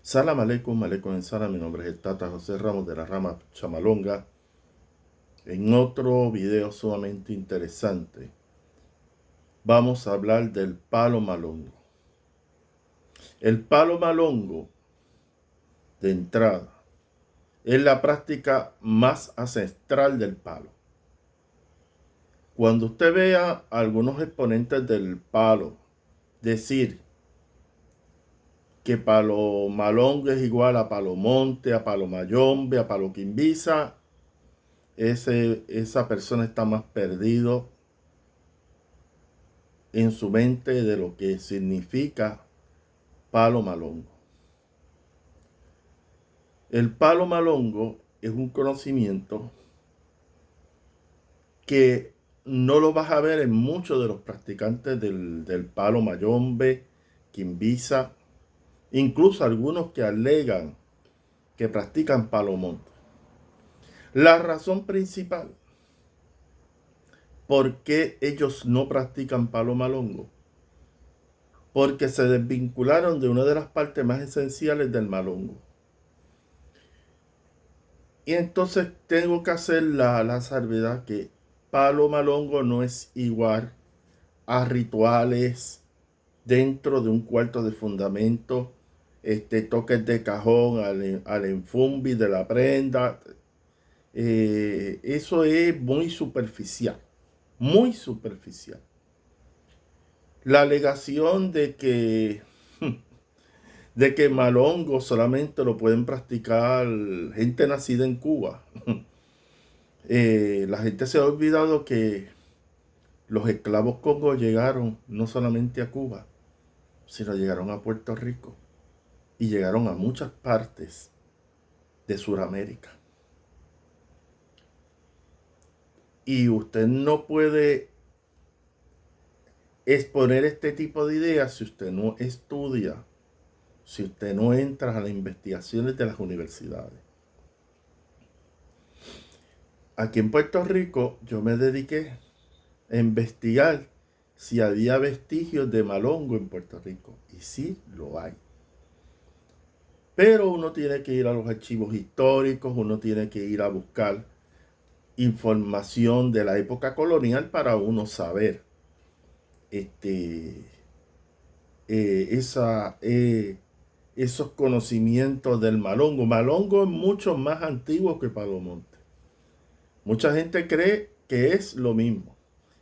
Salam aleikum, aleikum en Sara. Mi nombre es el Tata José Ramos de la rama Chamalonga. En otro video sumamente interesante, vamos a hablar del palo malongo. El palo malongo, de entrada, es la práctica más ancestral del palo. Cuando usted vea a algunos exponentes del palo decir que palo malongo es igual a palo monte, a palo mayombe, a palo quimbiza, esa persona está más perdido en su mente de lo que significa palo malongo. El palo malongo es un conocimiento que no lo vas a ver en muchos de los practicantes del palo mayombe, quimbiza, incluso algunos que alegan que practican palo monte. La razón principal por qué ellos no practican palo malongo, porque se desvincularon de una de las partes más esenciales del malongo. Y entonces tengo que hacer la salvedad que palo malongo no es igual a rituales dentro de un cuarto de fundamento, toques de cajón al enfumbi de la prenda. Eso es muy superficial, muy superficial. La alegación de que malongo solamente lo pueden practicar gente nacida en Cuba. La gente se ha olvidado que los esclavos congos llegaron no solamente a Cuba, sino llegaron a Puerto Rico y llegaron a muchas partes de Sudamérica. Y usted no puede exponer este tipo de ideas si usted no estudia, si usted no entra a las investigaciones de las universidades. Aquí en Puerto Rico yo me dediqué a investigar si había vestigios de malongo en Puerto Rico. Y sí, lo hay. Pero uno tiene que ir a los archivos históricos, uno tiene que ir a buscar información de la época colonial para uno saber este, esos conocimientos del malongo. Malongo es mucho más antiguo que palomonte. Mucha gente cree que es lo mismo.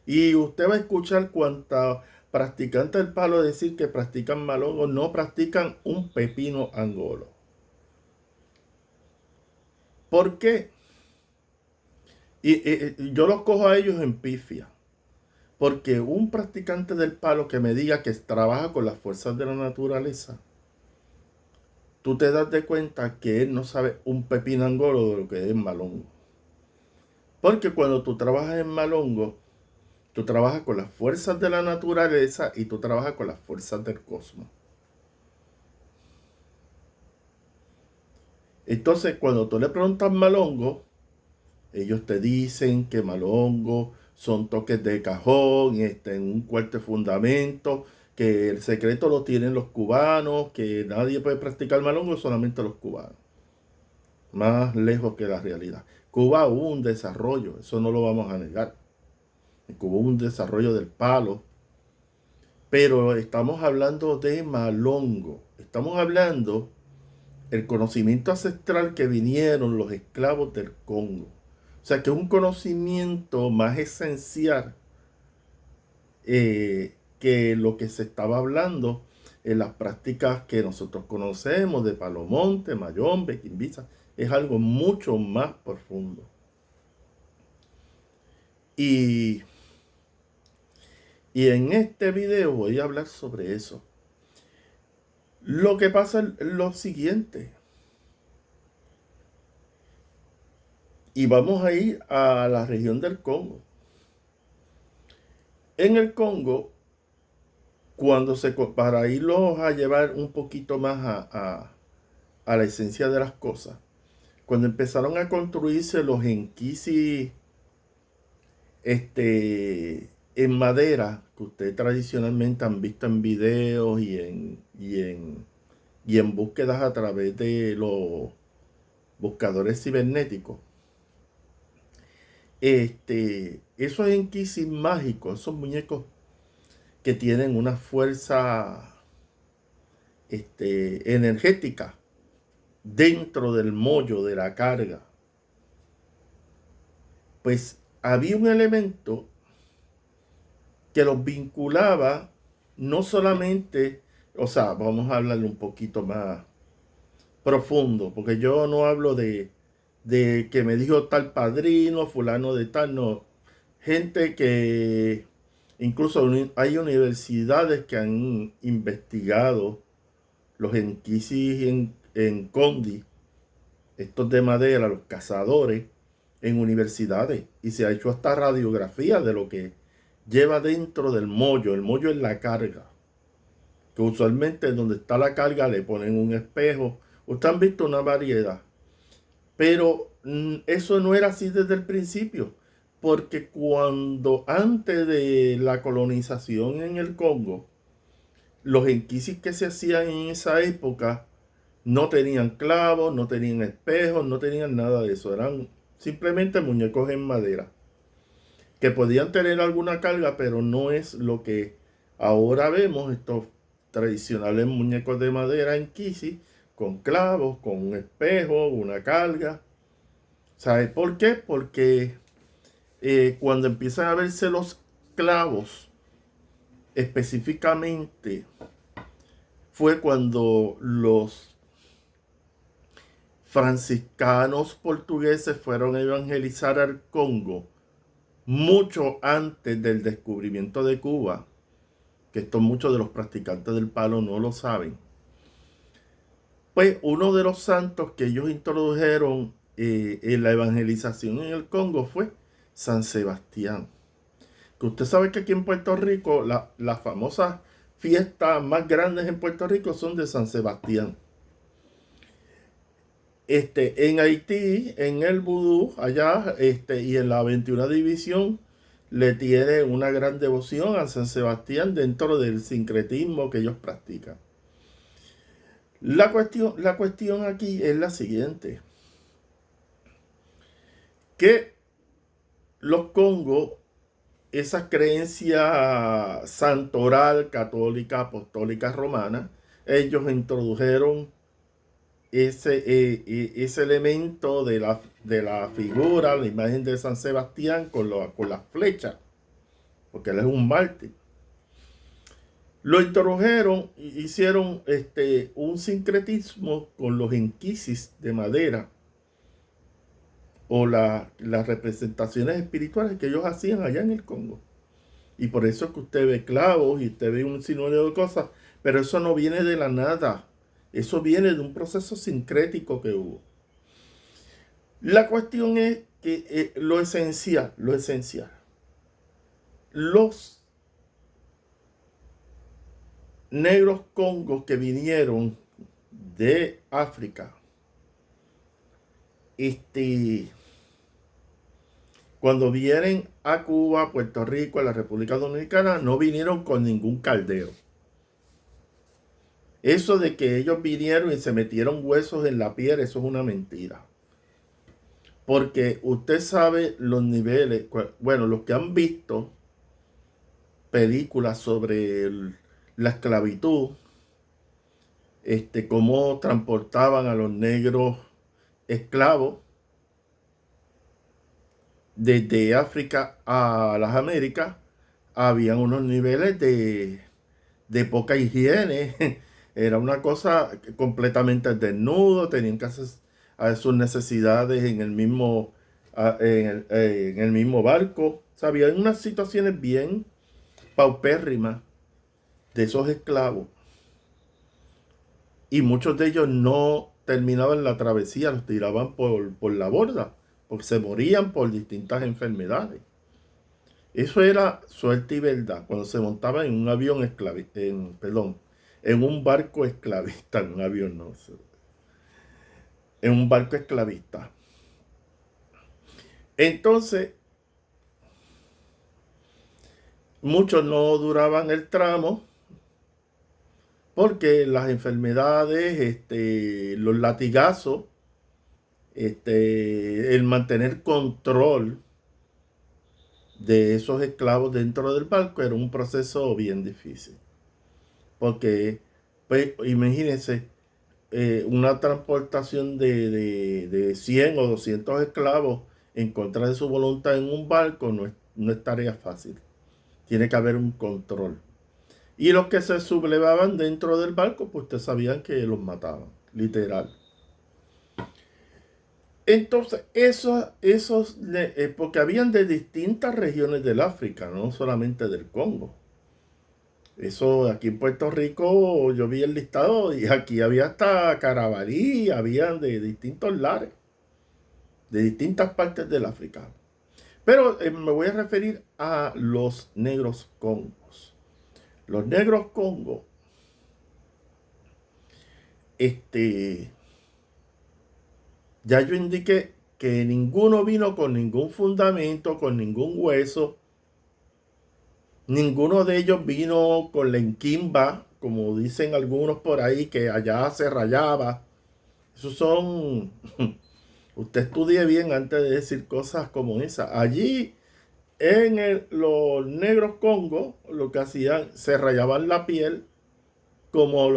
Y usted va a escuchar cuántos practicantes del palo decir que practican malongo, no practican un pepino angolo. ¿Por qué? Y yo los cojo a ellos en pifia. Porque un practicante del palo que me diga que trabaja con las fuerzas de la naturaleza, tú te das de cuenta que él no sabe un pepino angolo de lo que es malongo. Porque cuando tú trabajas en malongo, tú trabajas con las fuerzas de la naturaleza y tú trabajas con las fuerzas del cosmos. Entonces, cuando tú le preguntas malongo, ellos te dicen que malongo son toques de cajón, en un cuarto de fundamento, que el secreto lo tienen los cubanos, que nadie puede practicar malongo, solamente los cubanos. Más lejos que la realidad. Cuba hubo un desarrollo, eso no lo vamos a negar. En Cuba hubo un desarrollo del palo, pero estamos hablando de malongo. Estamos hablando el conocimiento ancestral que vinieron los esclavos del Congo. O sea que es un conocimiento más esencial que lo que se estaba hablando en las prácticas que nosotros conocemos de palomonte, mayombe, quimbiza. Es algo mucho más profundo. Y, y en este video voy a hablar sobre eso. Lo que pasa es lo siguiente. Y vamos a ir a la región del Congo. En el Congo, para irlos a llevar un poquito más a la esencia de las cosas, cuando empezaron a construirse los enquisi en madera, que ustedes tradicionalmente han visto en videos y y en búsquedas a través de los buscadores cibernéticos. Esos enquisis mágicos, esos muñecos que tienen una fuerza energética dentro del mollo de la carga, pues había un elemento que los vinculaba no solamente, o sea, vamos a hablarle un poquito más profundo, porque yo no hablo de que me dijo tal padrino, fulano de tal, no. Gente que incluso hay universidades que han investigado los enquisis en Condi, estos de madera, los cazadores, en universidades. Y se ha hecho hasta radiografía de lo que lleva dentro del mollo. El mollo es la carga. Que usualmente donde está la carga le ponen un espejo. Ustedes han visto una variedad. Pero eso no era así desde el principio. Porque cuando antes de la colonización en el Congo, los enquisis que se hacían en esa época no tenían clavos, no tenían espejos, no tenían nada de eso. Eran simplemente muñecos en madera. Que podían tener alguna carga, pero no es lo que ahora vemos, estos tradicionales muñecos de madera en Kisi, con clavos, con un espejo, una carga. ¿Sabes por qué? Porque cuando empiezan a verse los clavos, específicamente, fue cuando los franciscanos portugueses fueron a evangelizar al Congo mucho antes del descubrimiento de Cuba, que esto muchos de los practicantes del palo no lo saben. Pues uno de los santos que ellos introdujeron en la evangelización en el Congo fue San Sebastián. Que usted sabe que aquí en Puerto Rico las famosas fiestas más grandes en Puerto Rico son de San Sebastián. En Haití, en el vudú, allá, y en la 21 división, le tiene una gran devoción a San Sebastián dentro del sincretismo que ellos practican. La cuestión aquí es la siguiente. Que los Congos, esa creencia santoral, católica, apostólica, romana, ellos introdujeron ese elemento de la figura, la imagen de San Sebastián con las flechas, porque él es un mártir. Lo introdujeron, hicieron un sincretismo con los enquisis de madera o las representaciones espirituales que ellos hacían allá en el Congo. Y por eso es que usted ve clavos y usted ve un sinnúmero de cosas, pero eso no viene de la nada. Eso viene de un proceso sincrético que hubo. La cuestión es que lo esencial, los negros congos que vinieron de África, cuando vienen a Cuba, a Puerto Rico, a la República Dominicana, no vinieron con ningún caldero. Eso de que ellos vinieron y se metieron huesos en la piel, eso es una mentira. Porque usted sabe los niveles, bueno, los que han visto películas sobre la esclavitud, cómo transportaban a los negros esclavos desde África a las Américas, habían unos niveles de poca higiene. Era una cosa completamente desnudo, tenían que hacer sus necesidades en el mismo, en el mismo barco. O sea, había unas situaciones bien paupérrimas de esos esclavos. Y muchos de ellos no terminaban la travesía, los tiraban por la borda, porque se morían por distintas enfermedades. Eso era suerte y verdad, cuando se montaba en un avión en un barco esclavista, en un avión no, en un barco esclavista. Entonces, muchos no duraban el tramo, porque las enfermedades, los latigazos, el mantener control de esos esclavos dentro del barco era un proceso bien difícil. Porque, pues, imagínense, una transportación de 100 o 200 esclavos en contra de su voluntad en un barco no es tarea fácil. Tiene que haber un control. Y los que se sublevaban dentro del barco, pues ustedes sabían que los mataban, literal. Entonces, porque habían de distintas regiones del África, no solamente del Congo. Eso aquí en Puerto Rico yo vi el listado y aquí había hasta Carabalí, habían de distintos lares, de distintas partes del África. Pero me voy a referir a los negros congos. Los negros congos, ya yo indiqué que ninguno vino con ningún fundamento, con ningún hueso. Ninguno de ellos vino con la enquimba, como dicen algunos por ahí, que allá se rayaba. Esos son... Usted estudie bien antes de decir cosas como esa. Allí, los negros congos, lo que hacían, se rayaban la piel como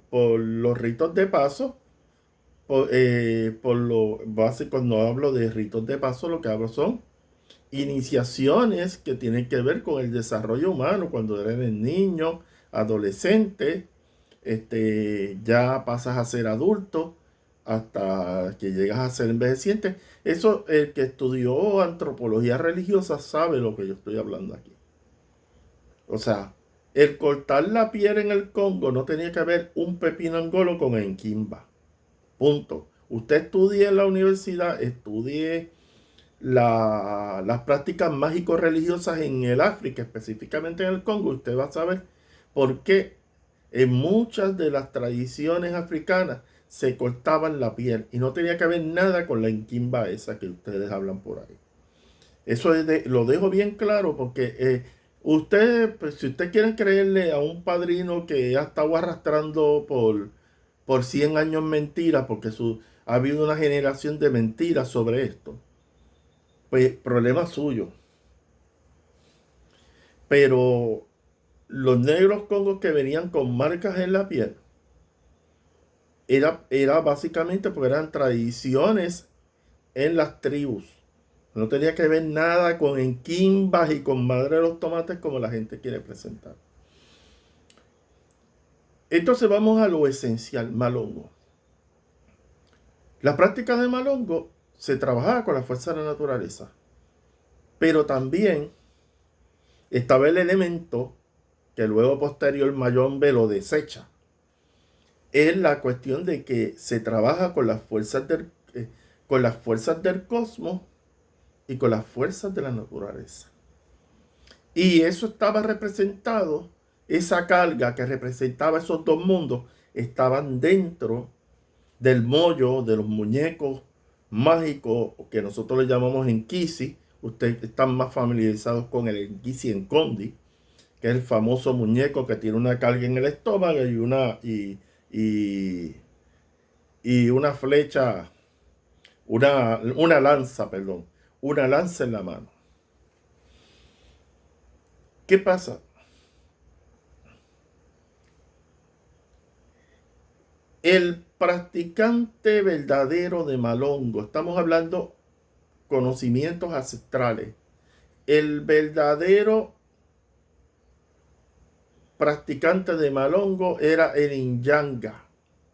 por los ritos de paso. Cuando hablo de ritos de paso, lo que hablo son iniciaciones que tienen que ver con el desarrollo humano, cuando eres niño, adolescente, ya pasas a ser adulto, hasta que llegas a ser envejeciente. Eso, el que estudió antropología religiosa sabe lo que yo estoy hablando aquí. O sea, el cortar la piel en el Congo no tenía que ver un pepino angolo con enquimba. Punto. Usted estudie en la universidad, estudie las prácticas mágico-religiosas en el África, específicamente en el Congo. Usted va a saber por qué en muchas de las tradiciones africanas se cortaban la piel y no tenía que ver nada con la enquimba esa que ustedes hablan por ahí. Eso lo dejo bien claro porque usted, pues, si usted quiere creerle a un padrino que ha estado arrastrando por 100 años mentiras, porque ha habido una generación de mentiras sobre esto, pues problema suyo. Pero los negros congos que venían con marcas en la piel, era básicamente porque eran tradiciones en las tribus. No tenía que ver nada con enquimbas y con madre de los tomates como la gente quiere presentar. Entonces vamos a lo esencial, malongo. La práctica de malongo se trabajaba con la fuerza de la naturaleza, pero también estaba el elemento que luego posterior Mayombe lo desecha. Es la cuestión de que se trabaja con las fuerzas del cosmos y con las fuerzas de la naturaleza. Y eso estaba representado, esa carga que representaba esos dos mundos, estaban dentro del mollo de los muñecos mágicos que nosotros le llamamos Nkisi. Ustedes están más familiarizados con el Nkisi Nkondi, que es el famoso muñeco que tiene una carga en el estómago y una flecha, una lanza, perdón, una lanza en la mano. ¿Qué pasa? El practicante verdadero de malongo, estamos hablando conocimientos ancestrales, el verdadero practicante de malongo era el Inyanga,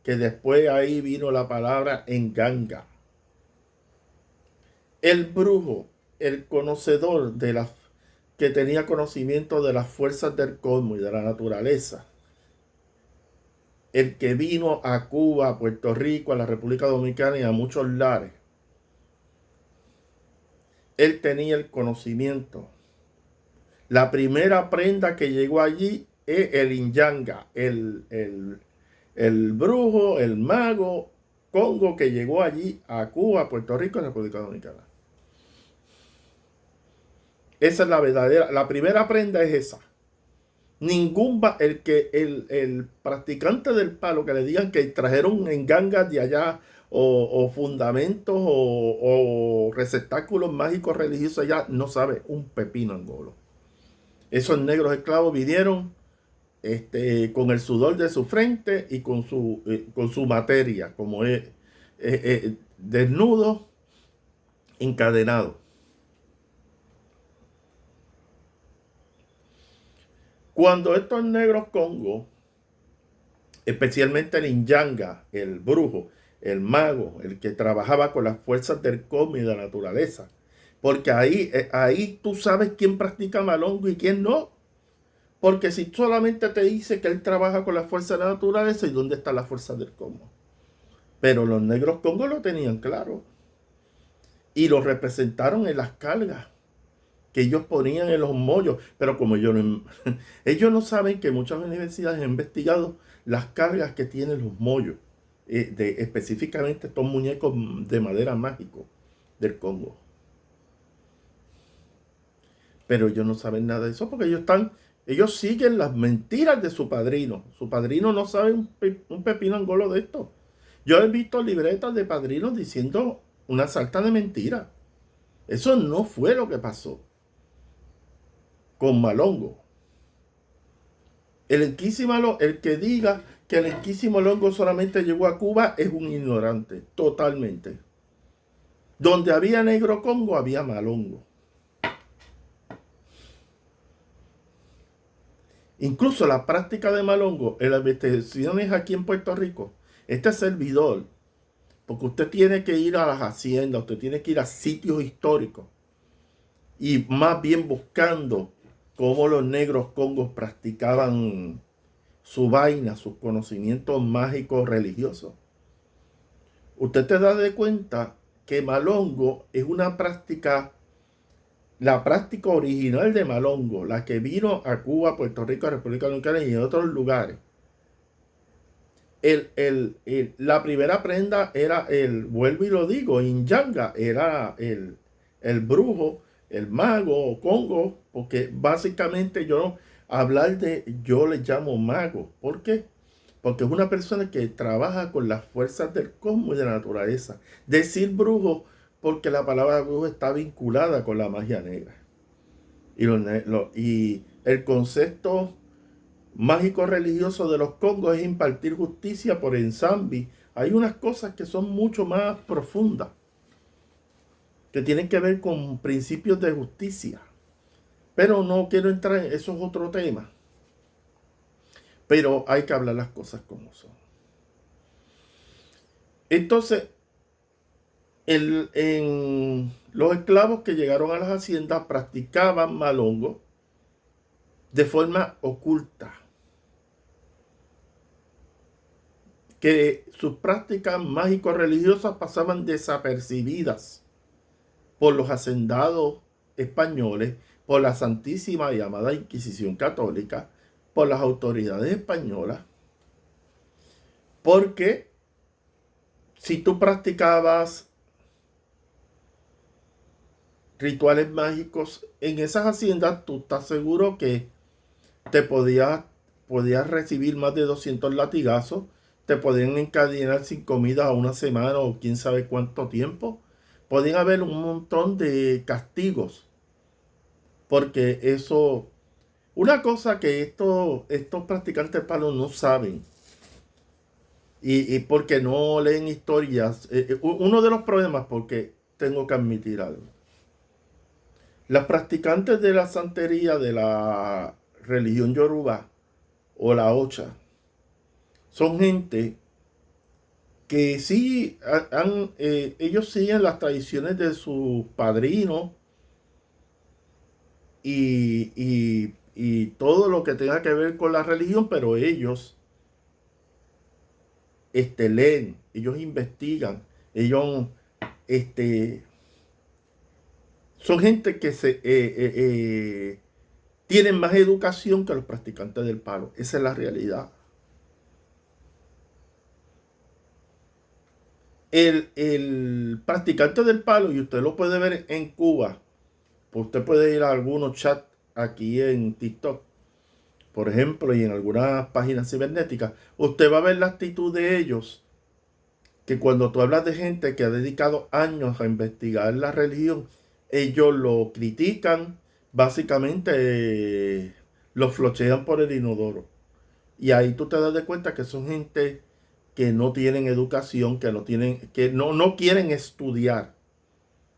que después ahí vino la palabra Enganga. El brujo, el conocedor que tenía conocimiento de las fuerzas del cosmos y de la naturaleza, el que vino a Cuba, a Puerto Rico, a la República Dominicana y a muchos lares, él tenía el conocimiento. La primera prenda que llegó allí es el Inyanga, el brujo, el mago congo que llegó allí a Cuba, a Puerto Rico y a la República Dominicana. Esa es la verdadera, la primera prenda es esa. El practicante del palo que le digan que trajeron en gangas de allá o fundamentos o receptáculos mágicos religiosos allá, no sabe un pepino angolo. Esos negros esclavos vinieron con el sudor de su frente y con su materia, como es desnudo, encadenado. Cuando estos negros Congo, especialmente el Inyanga, el brujo, el mago, el que trabajaba con las fuerzas del cosmos y de la naturaleza, porque ahí tú sabes quién practica malongo y quién no. Porque si solamente te dice que él trabaja con la fuerza de la naturaleza, ¿y dónde está la fuerza del cosmos? Pero los negros Congo lo tenían claro y lo representaron en las cargas que ellos ponían en los mollos. Pero como ellos no saben que muchas universidades han investigado las cargas que tienen los mollos, específicamente estos muñecos de madera mágicos del Congo. Pero ellos no saben nada de eso porque ellos siguen las mentiras de su padrino. Su padrino no sabe un pepino angolo de esto. Yo he visto libretas de padrinos diciendo una sarta de mentiras. Eso no fue lo que pasó con Malongo. El que diga que el Enquísimo Malongo solamente llegó a Cuba es un ignorante, totalmente. Donde había negro Congo, había Malongo. Incluso la práctica de Malongo en las investigaciones aquí en Puerto Rico, este servidor, porque usted tiene que ir a las haciendas, usted tiene que ir a sitios históricos y más bien buscando cómo los negros congos practicaban su vaina, sus conocimientos mágicos religiosos. Usted te da de cuenta que Malongo es una práctica, la práctica original de Malongo, la que vino a Cuba, Puerto Rico, República Dominicana y en otros lugares. La primera prenda era vuelvo y lo digo, Inyanga, era el brujo, el mago Congo, porque básicamente yo le llamo mago. ¿Por qué? Porque es una persona que trabaja con las fuerzas del cosmos y de la naturaleza. Decir brujo, porque la palabra brujo está vinculada con la magia negra. Y el concepto mágico religioso de los Congos es impartir justicia por ensambi. Hay unas cosas que son mucho más profundas, que tienen que ver con principios de justicia. Pero no quiero entrar en eso, es otro tema. Pero hay que hablar las cosas como son. Entonces, los esclavos que llegaron a las haciendas practicaban malongo de forma oculta. Que sus prácticas mágico-religiosas pasaban desapercibidas por los hacendados españoles, por la Santísima y Amada Inquisición Católica, por las autoridades españolas, porque si tú practicabas rituales mágicos en esas haciendas, tú estás seguro que te podías recibir más de 200 latigazos, te podían encadenar sin comida a una semana o quién sabe cuánto tiempo. Podían haber un montón de castigos, porque eso, una cosa que estos practicantes del palo no saben, y porque no leen historias, uno de los problemas, porque tengo que admitir algo, las practicantes de la santería de la religión Yoruba o la Ocha son gente que sí ellos siguen las tradiciones de sus padrinos y todo lo que tenga que ver con la religión, pero ellos leen, ellos investigan, ellos son gente que tienen más educación que los practicantes del palo. Esa es la realidad. El practicante del palo, y usted lo puede ver en Cuba, pues usted puede ir a algunos chats aquí en TikTok, por ejemplo, y en algunas páginas cibernéticas, usted va a ver la actitud de ellos, que cuando tú hablas de gente que ha dedicado años a investigar la religión, ellos lo critican, básicamente lo flochean por el inodoro. Y ahí tú te das de cuenta que son gente que no tienen educación, que no quieren estudiar,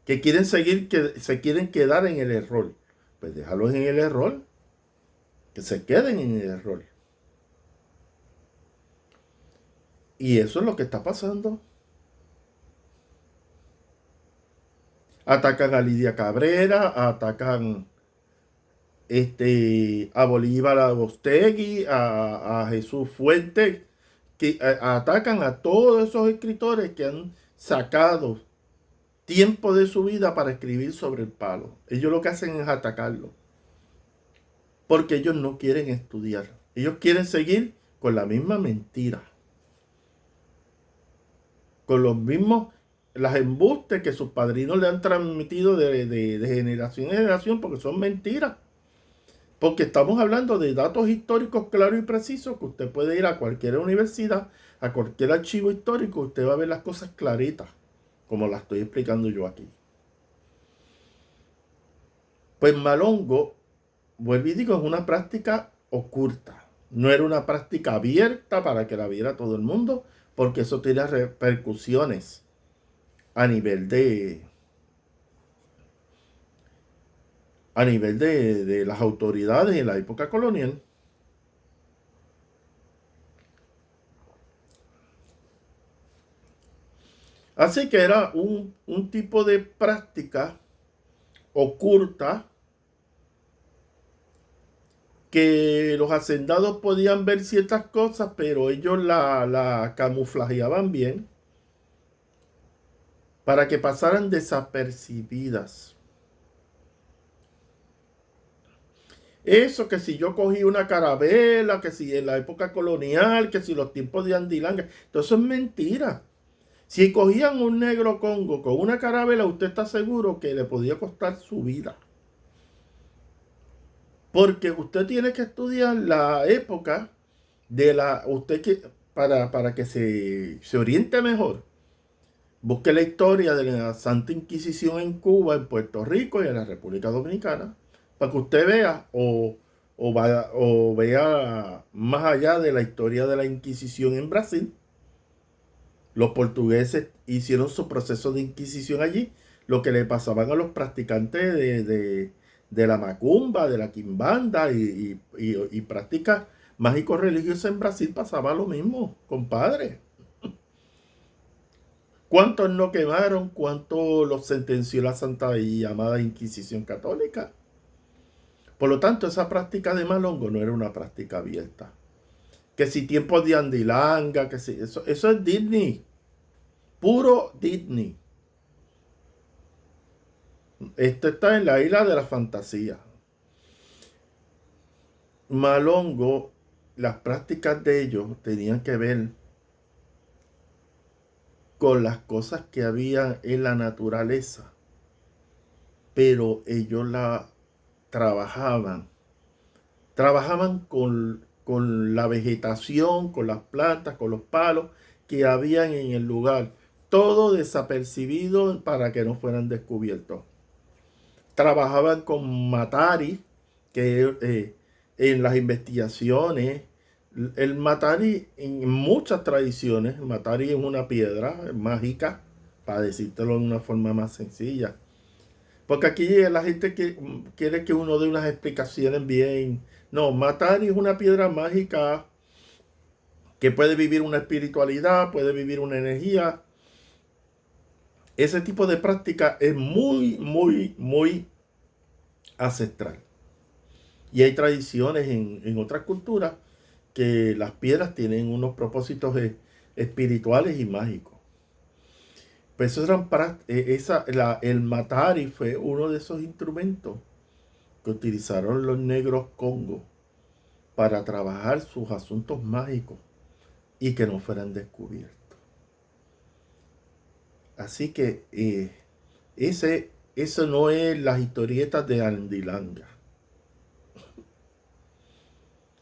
que quieren seguir, que se quieren quedar en el error. Pues déjalos en el error, que se queden en el error. Y eso es lo que está pasando. Atacan a Lidia Cabrera, atacan a Bolívar Agostegui, a Jesús Fuentes, que atacan a todos esos escritores que han sacado tiempo de su vida para escribir sobre el palo. Ellos lo que hacen es atacarlo, porque ellos no quieren estudiar. Ellos quieren seguir con la misma mentira, con los mismos, las embustes que sus padrinos le han transmitido de generación en generación, porque son mentiras. Porque estamos hablando de datos históricos claros y precisos, que usted puede ir a cualquier universidad, a cualquier archivo histórico, usted va a ver las cosas claritas, como las estoy explicando yo aquí. Pues Malongo, vuelvo y digo, es una práctica oculta. No era una práctica abierta para que la viera todo el mundo, porque eso tiene repercusiones a nivel de las autoridades en la época colonial. Así que era un tipo de práctica oculta que los hacendados podían ver ciertas cosas, pero ellos la camuflajeaban bien para que pasaran desapercibidas. Eso que si yo cogí una carabela, que si en la época colonial, que si los tiempos de Andilanga, todo eso es mentira. Si cogían un negro congo con una carabela, usted está seguro que le podía costar su vida. Porque usted tiene que estudiar la época para que se oriente mejor. Busque la historia de la Santa Inquisición en Cuba, en Puerto Rico y en la República Dominicana, para que usted vea o vea más allá de la historia de la Inquisición en Brasil. Los portugueses hicieron su proceso de Inquisición allí, lo que le pasaban a los practicantes de la macumba, de la quimbanda y prácticas mágicos religiosas en Brasil pasaba lo mismo, compadre. ¿Cuántos no quemaron? ¿Cuántos los sentenció la Santa y llamada Inquisición Católica? Por lo tanto, esa práctica de Malongo no era una práctica abierta. Que si tiempos de Andilanga, que si eso es Disney. Puro Disney. Esto está en la isla de la fantasía. Malongo, las prácticas de ellos tenían que ver con las cosas que había en la naturaleza, pero ellos la trabajaban con la vegetación, con las plantas, con los palos que habían en el lugar, todo desapercibido para que no fueran descubiertos. Trabajaban con matari, que en las investigaciones, el matari en muchas tradiciones, el matari es una piedra mágica, para decírtelo de una forma más sencilla. Porque aquí la gente quiere que uno dé unas explicaciones bien. No, matari es una piedra mágica que puede vivir una espiritualidad, puede vivir una energía. Ese tipo de práctica es muy, muy, muy ancestral. Y hay tradiciones en otras culturas que las piedras tienen unos propósitos espirituales y mágicos. Pues eso eran el matari fue uno de esos instrumentos que utilizaron los negros Congo para trabajar sus asuntos mágicos y que no fueran descubiertos. Así que eso no es las historietas de Andilanga.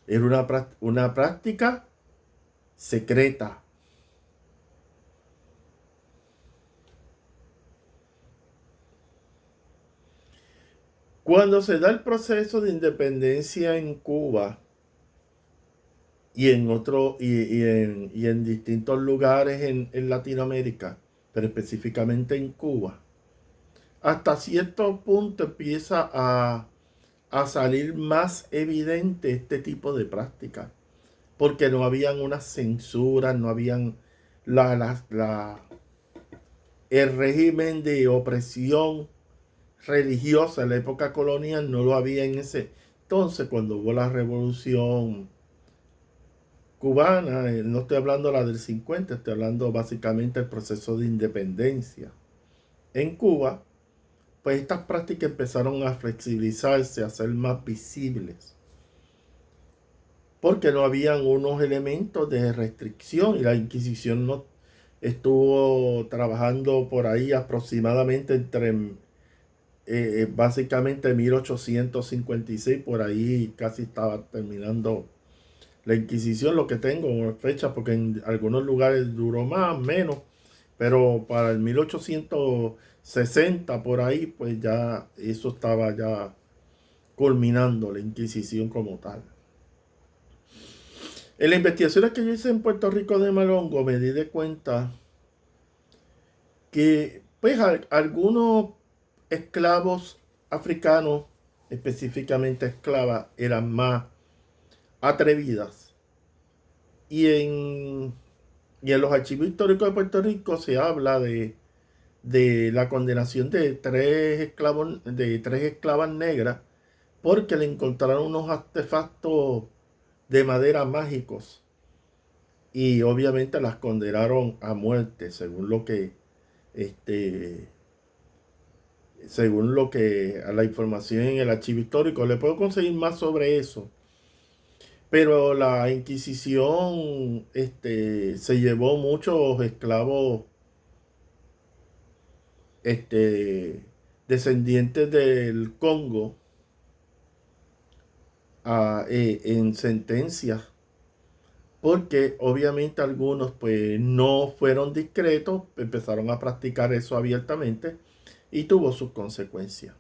Era una práctica secreta. Cuando se da el proceso de independencia en Cuba y en y en distintos lugares en Latinoamérica, pero específicamente en Cuba, hasta cierto punto empieza a salir más evidente este tipo de prácticas, porque no habían unas censuras, no habían la, la, la- el régimen de opresión religiosa en la época colonial no lo había en ese entonces. Cuando hubo la revolución cubana, no estoy hablando la del 50, estoy hablando básicamente del proceso de independencia en Cuba, pues estas prácticas empezaron a flexibilizarse, a ser más visibles, porque no habían unos elementos de restricción y la Inquisición no estuvo trabajando por ahí aproximadamente entre básicamente 1856, por ahí casi estaba terminando la Inquisición, lo que tengo fecha, porque en algunos lugares duró más, menos, pero para el 1860 por ahí, pues ya eso estaba ya culminando la Inquisición como tal. En las investigaciones que yo hice en Puerto Rico de Malongo me di de cuenta que pues algunos esclavos africanos, específicamente esclavas, eran más atrevidas. Y en los archivos históricos de Puerto Rico se habla de la condenación de tres esclavas negras porque le encontraron unos artefactos de madera mágicos y obviamente las condenaron a muerte este, según lo que a la información en el archivo histórico. Le puedo conseguir más sobre eso. Pero la Inquisición se llevó muchos esclavos descendientes del Congo en sentencias, porque obviamente algunos pues no fueron discretos, empezaron a practicar eso abiertamente y tuvo sus consecuencias.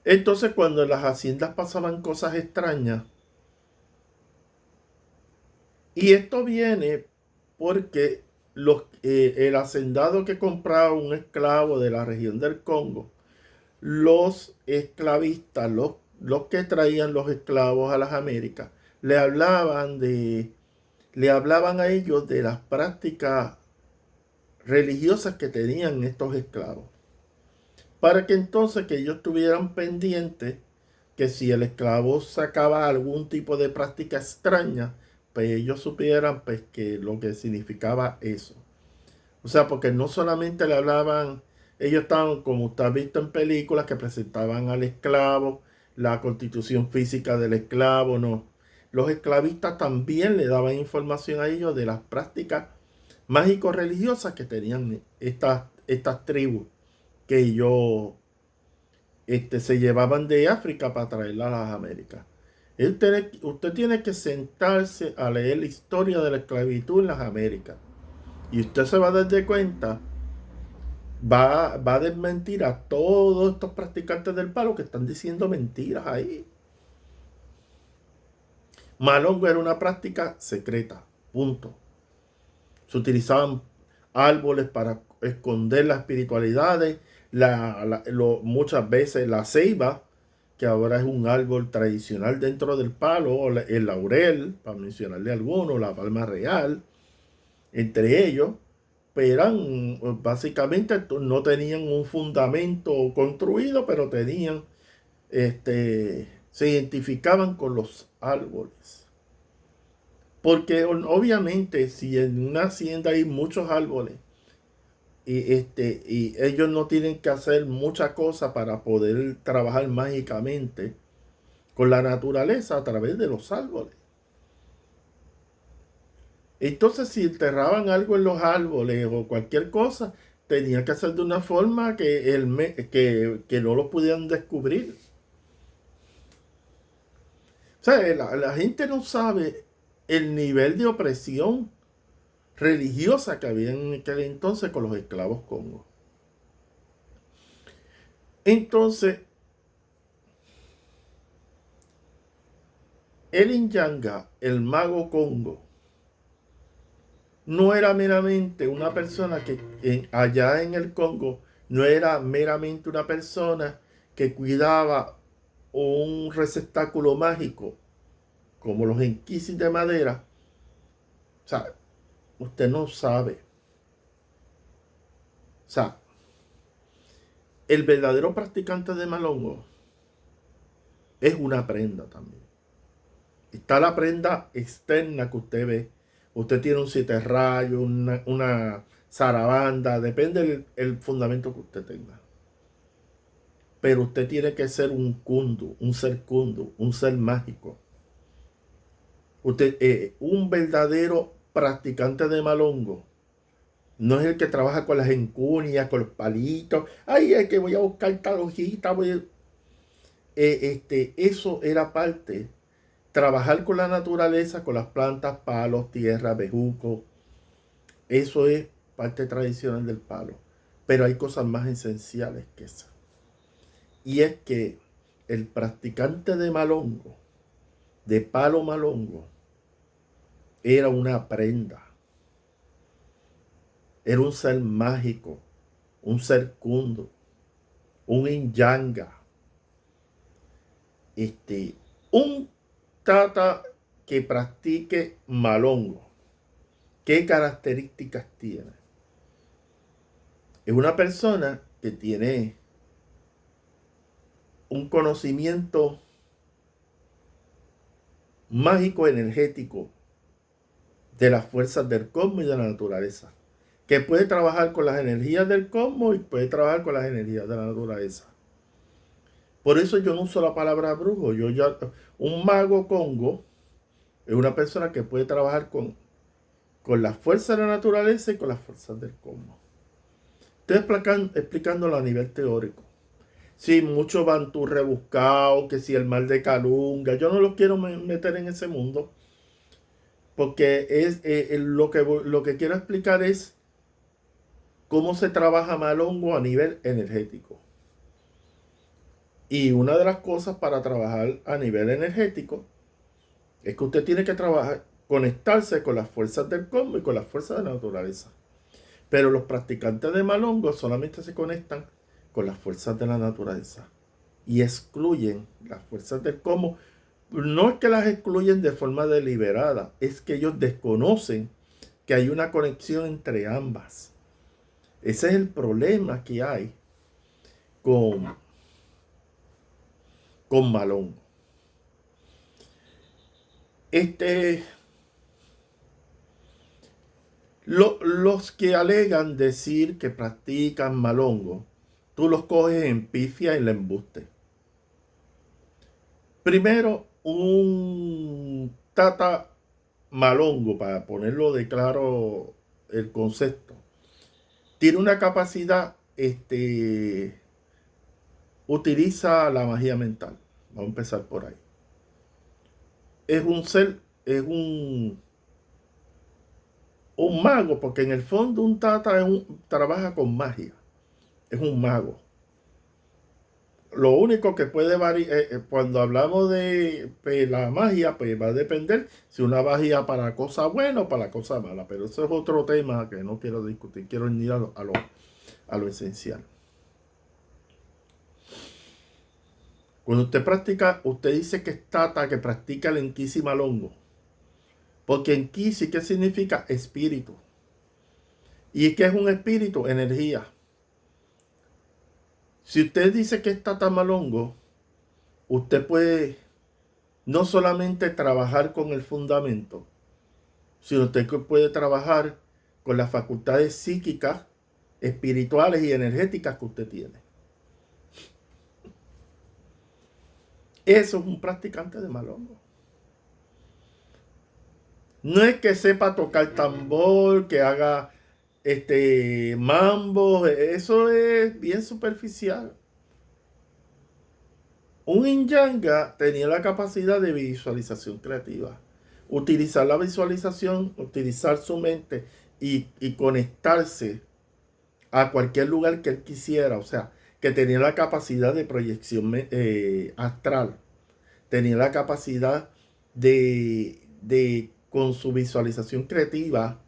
Entonces, cuando en las haciendas pasaban cosas extrañas, y esto viene porque el hacendado que compraba un esclavo de la región del Congo, los esclavistas, los que traían los esclavos a las Américas, le hablaban a ellos de las prácticas religiosas que tenían estos esclavos, para que entonces que ellos estuvieran pendientes que si el esclavo sacaba algún tipo de práctica extraña, pues ellos supieran pues que lo que significaba eso. O sea, porque no solamente le hablaban, ellos estaban, como usted ha visto en películas, que presentaban al esclavo, la constitución física del esclavo, no. Los esclavistas también le daban información a ellos de las prácticas mágico-religiosas que tenían estas tribus que ellos se llevaban de África para traerla a las Américas. Usted tiene que sentarse a leer la historia de la esclavitud en las Américas. Y usted se va a dar de cuenta, va a desmentir a todos estos practicantes del palo que están diciendo mentiras ahí. Malongo era una práctica secreta, punto. Se utilizaban árboles para esconder las espiritualidades, muchas veces la ceiba, que ahora es un árbol tradicional dentro del palo, o el laurel, para mencionarle algunos, la palma real, entre ellos, pero eran básicamente no tenían un fundamento construido, pero tenían, se identificaban con los árboles. Porque obviamente si en una hacienda hay muchos árboles y ellos no tienen que hacer mucha cosa para poder trabajar mágicamente con la naturaleza a través de los árboles. Entonces, si enterraban algo en los árboles o cualquier cosa, tenía que hacer de una forma que no lo pudieran descubrir. O sea, la gente no sabe el nivel de opresión religiosa que había en aquel entonces con los esclavos congos. Entonces, el Inyanga, el mago congo, no era meramente una persona que allá en el Congo, no era meramente una persona que cuidaba un receptáculo mágico como los enquisis de madera. O sea, usted no sabe. O sea, el verdadero practicante de Malongo es una prenda también. Está la prenda externa que usted ve. Usted tiene un siete rayos, una zarabanda, depende del fundamento que usted tenga. Pero usted tiene que ser un kundu, un ser mágico. Usted, un verdadero practicante de Malongo, no es el que trabaja con las encunias, con los palitos. Ay, es que voy a buscar tal hojita. Eso era parte. Trabajar con la naturaleza, con las plantas, palos, tierra, bejuco. Eso es parte tradicional del palo. Pero hay cosas más esenciales que esa. Y es que el practicante de Malongo, de palo Malongo, era una prenda. Era un ser mágico, un ser kundo, un inyanga, un tata que practique malongo. ¿Qué características tiene? Es una persona que tiene un conocimiento mágico energético de las fuerzas del cosmos y de la naturaleza, que puede trabajar con las energías del cosmos y puede trabajar con las energías de la naturaleza. Por eso yo no uso la palabra brujo. Un mago congo es una persona que puede trabajar con las fuerzas de la naturaleza y con las fuerzas del cosmos. Estoy explicándolo a nivel teórico. Sí, mucho bantú rebuscado, que si el mal de Calunga, yo no los quiero meter en ese mundo, porque lo que quiero explicar es cómo se trabaja Malongo a nivel energético. Y una de las cosas para trabajar a nivel energético es que usted tiene que conectarse con las fuerzas del cosmos y con las fuerzas de la naturaleza. Pero los practicantes de Malongo solamente se conectan con las fuerzas de la naturaleza y excluyen las fuerzas del cosmos. No es que las excluyen de forma deliberada, es que ellos desconocen que hay una conexión entre ambas. Ese es el problema que hay con Malongo. Los que alegan decir que practican Malongo, tú los coges en pifia y en embuste. Primero, un tata Malongo, para ponerlo de claro el concepto, tiene una capacidad, utiliza la magia mental. Vamos a empezar por ahí. Es un mago, porque en el fondo un tata trabaja con magia. Es un mago. Lo único que puede variar, cuando hablamos de la magia, pues va a depender si una magia para cosa buena o para cosa mala. Pero eso es otro tema que no quiero discutir. Quiero ir a lo esencial. Cuando usted practica, usted dice que es tata que practica el Enquisi Malongo. Porque Enquisi, ¿qué significa? Espíritu. ¿Y qué es un espíritu? Energía. Si usted dice que es tata Malongo, usted puede no solamente trabajar con el fundamento, sino usted puede trabajar con las facultades psíquicas, espirituales y energéticas que usted tiene. Eso es un practicante de Malongo. No es que sepa tocar tambor, que haga mambo, eso es bien superficial. Un Inyanga tenía la capacidad de visualización creativa. Utilizar la visualización, utilizar su mente y conectarse a cualquier lugar que él quisiera. O sea, que tenía la capacidad de proyección astral. Tenía la capacidad de con su visualización creativa,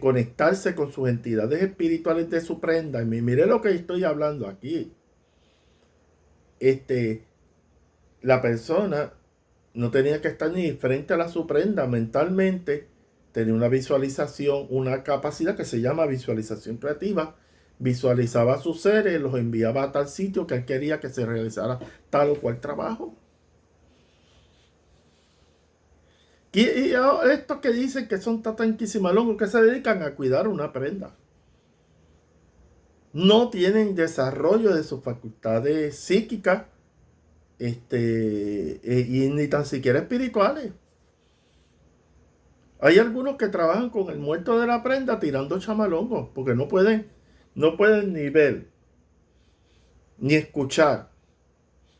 conectarse con sus entidades espirituales de su prenda. Y mire lo que estoy hablando aquí. La persona no tenía que estar ni frente a la su prenda mentalmente. Tenía una visualización, una capacidad que se llama visualización creativa. Visualizaba a sus seres, los enviaba a tal sitio que él quería que se realizara tal o cual trabajo. Y estos que dicen que son tatanquisimalongos, que se dedican a cuidar una prenda, no tienen desarrollo de sus facultades psíquicas, y ni tan siquiera espirituales. Hay algunos que trabajan con el muerto de la prenda tirando chamalongos, porque no pueden ni ver, ni escuchar,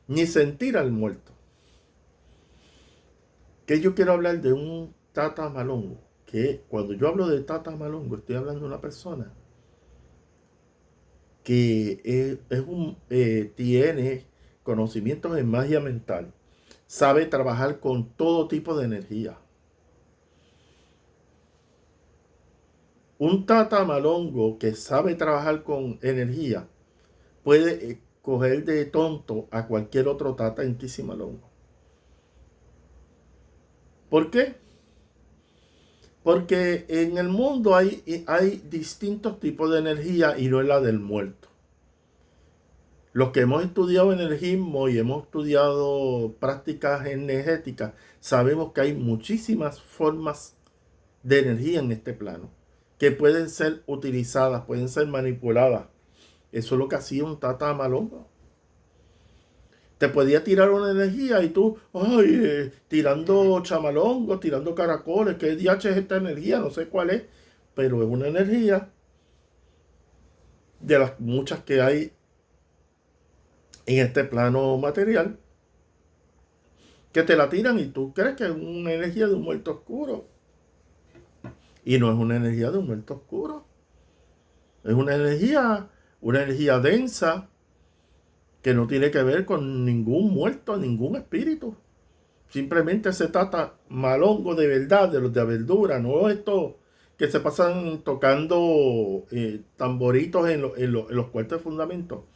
ni sentir al muerto. Que yo quiero hablar de un tata malongo, que cuando yo hablo de tata malongo estoy hablando de una persona que tiene conocimientos en magia mental, sabe trabajar con todo tipo de energía. Un tata malongo que sabe trabajar con energía puede coger de tonto a cualquier otro tata en malongo. ¿Por qué? Porque en el mundo hay distintos tipos de energía y no es la del muerto. Los que hemos estudiado energismo y hemos estudiado prácticas energéticas, sabemos que hay muchísimas formas de energía en este plano, que pueden ser utilizadas, pueden ser manipuladas. Eso es lo que hacía un tata malongo. Te podía tirar una energía y tú, tirando chamalongos, tirando caracoles, ¿qué DH es esta energía? No sé cuál es, pero es una energía de las muchas que hay en este plano material, que te la tiran y tú crees que es una energía de un muerto oscuro. Y no es una energía de un muerto oscuro. Es una energía densa, que no tiene que ver con ningún muerto, ningún espíritu. Simplemente se trata malongo de verdad, de los de verdura, no estos que se pasan tocando tamboritos en los cuartos de fundamento.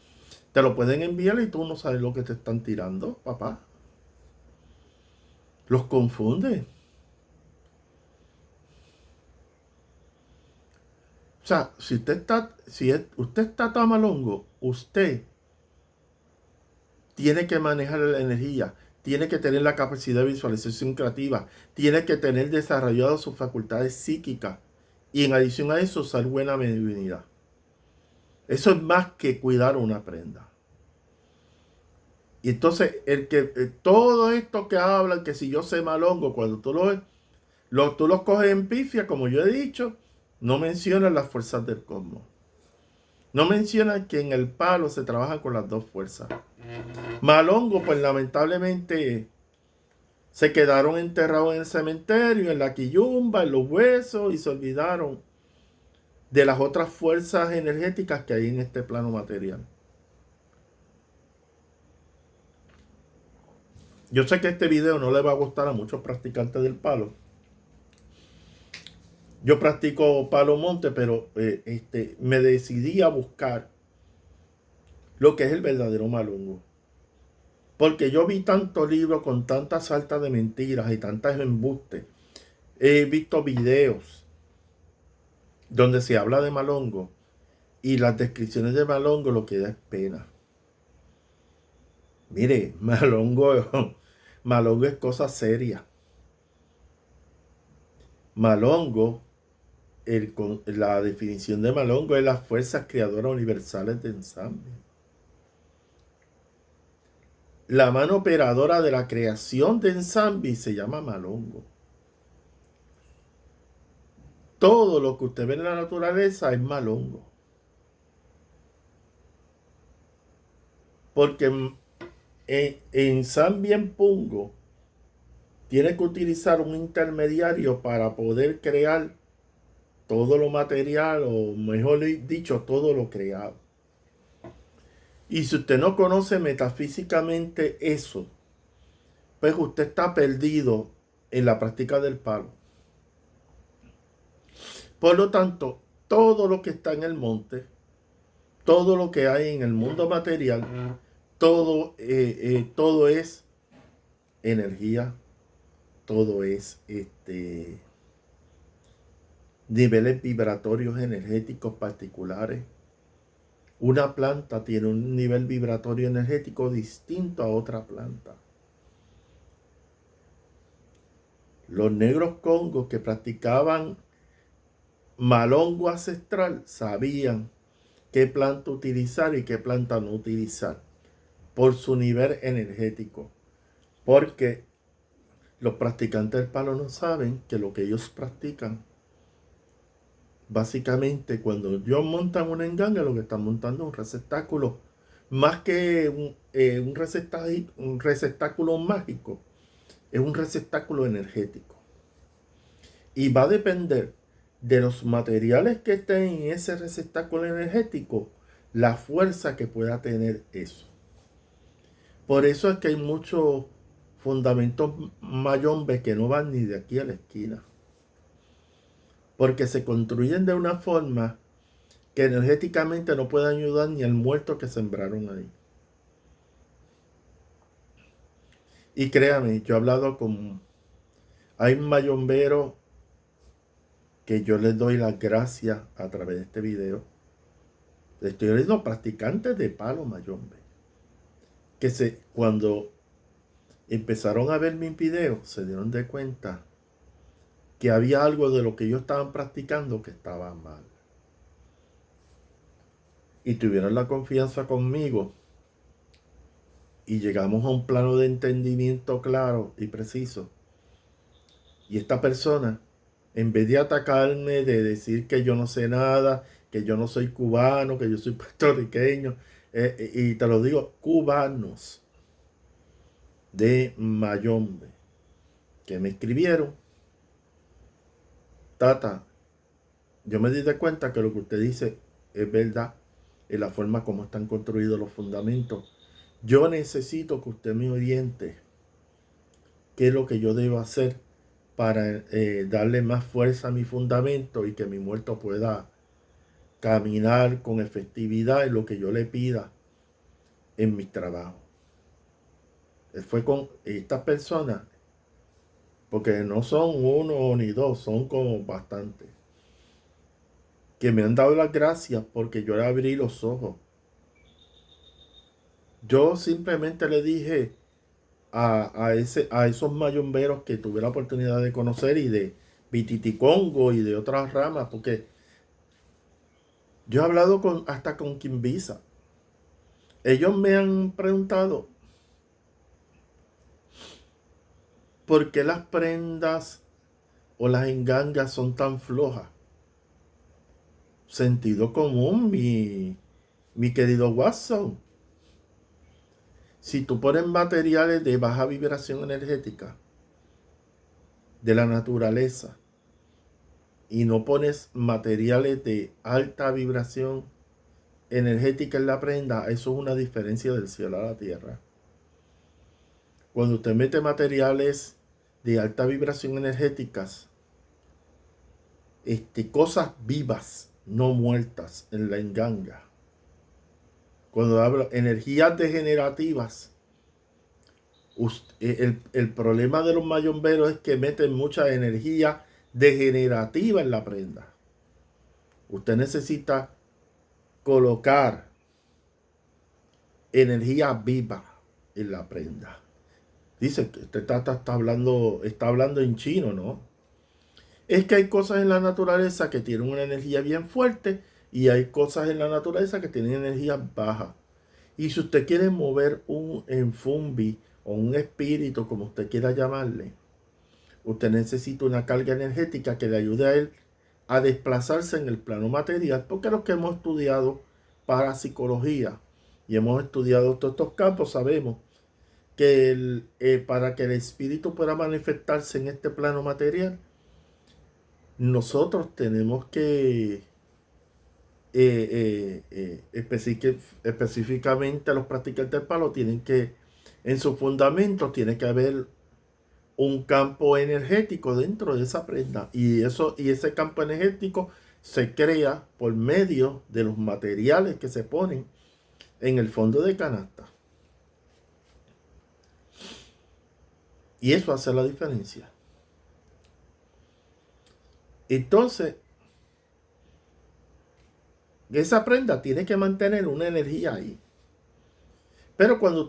Te lo pueden enviar y tú no sabes lo que te están tirando, papá. Los confunde. O sea, si usted está tamalongo, usted tiene que manejar la energía, tiene que tener la capacidad de visualización creativa, tiene que tener desarrolladas sus facultades psíquicas y en adición a eso, usar buena mediunidad. Eso es más que cuidar una prenda. Y entonces, todo esto que hablan, que si yo sé malongo, cuando tú lo ves, tú los coges en pifia, como yo he dicho, no mencionan las fuerzas del cosmos. No mencionan que en el palo se trabaja con las dos fuerzas. Malongo, pues lamentablemente se quedaron enterrados en el cementerio, en la quillumba, en los huesos, y se olvidaron de las otras fuerzas energéticas que hay en este plano material. Yo sé que este video no le va a gustar a muchos practicantes del palo. Yo practico palo monte, pero me decidí a buscar lo que es el verdadero malongo. Porque yo vi tantos libros con tantas saltas de mentiras y tantas embustes. He visto videos donde se habla de malongo y las descripciones de malongo lo que da es pena. Mire, malongo es cosa seria. Malongo, la definición de malongo es las fuerzas creadoras universales de ensamble. La mano operadora de la creación de ensamble se llama malongo. Todo lo que usted ve en la naturaleza es malongo. Porque En San Bien Pungo tiene que utilizar un intermediario para poder crear todo lo material, o mejor dicho, todo lo creado. Y si usted no conoce metafísicamente eso, pues usted está perdido en la práctica del palo. Por lo tanto, todo lo que está en el monte, todo lo que hay en el mundo material, todo es energía, todo es niveles vibratorios energéticos particulares. Una planta tiene un nivel vibratorio energético distinto a otra planta. Los negros congos que practicaban malongo ancestral sabían qué planta utilizar y qué planta no utilizar por su nivel energético. Porque los practicantes del palo no saben que lo que ellos practican, básicamente cuando ellos montan una enganga, lo que están montando es un receptáculo, más que un receptáculo mágico, es un receptáculo energético. Y va a depender de los materiales que estén en ese receptáculo energético, la fuerza que pueda tener eso. Por eso es que hay muchos fundamentos mayombes que no van ni de aquí a la esquina. Porque se construyen de una forma que energéticamente no puede ayudar ni al muerto que sembraron ahí. Y créame, yo he hablado con... Hay mayomberos que yo les doy las gracias a través de este video. Estoy viendo practicantes de palo mayombe. Cuando empezaron a ver mis videos, se dieron de cuenta que había algo de lo que ellos estaban practicando que estaba mal. Y tuvieron la confianza conmigo. Y llegamos a un plano de entendimiento claro y preciso. Y esta persona, en vez de atacarme, de decir que yo no sé nada, que yo no soy cubano, que yo soy puertorriqueño, y te lo digo, cubanos de Mayombe, que me escribieron: Tata, yo me di de cuenta que lo que usted dice es verdad, en la forma como están construidos los fundamentos. Yo necesito que usted me oriente qué es lo que yo debo hacer para darle más fuerza a mi fundamento y que mi muerto pueda caminar con efectividad en lo que yo le pida en mi trabajo. Fue con estas personas, porque no son uno ni dos, son como bastantes, que me han dado las gracias porque yo le abrí los ojos. Yo simplemente le dije a esos mayomberos que tuve la oportunidad de conocer, y de Vititicongo y de otras ramas, porque yo he hablado hasta con Kimbisa. Ellos me han preguntado por qué las prendas o las engangas son tan flojas. Sentido común, mi querido Watson. Si tú pones materiales de baja vibración energética de la naturaleza y no pones materiales de alta vibración energética en la prenda, eso es una diferencia del cielo a la tierra. Cuando usted mete materiales de alta vibración energéticas, cosas vivas, no muertas en la enganga. Cuando hablo energías degenerativas, el problema de los mayomberos es que meten mucha energía degenerativa en la prenda. Usted necesita colocar energía viva en la prenda. Dice que usted está hablando en chino, ¿no? Es que hay cosas en la naturaleza que tienen una energía bien fuerte y hay cosas en la naturaleza que tienen energía baja. Y si usted quiere mover un enfumbi o un espíritu, como usted quiera llamarle, usted necesita una carga energética que le ayude a él a desplazarse en el plano material, porque los que hemos estudiado parapsicología y hemos estudiado todos estos campos sabemos que para que el espíritu pueda manifestarse en este plano material, nosotros tenemos que específicamente los practicantes del palo tienen que, en su fundamento, tiene que haber un campo energético dentro de esa prenda. Y ese campo energético se crea por medio de los materiales que se ponen en el fondo de canasta. Y eso hace la diferencia. Entonces, esa prenda tiene que mantener una energía ahí. Pero cuando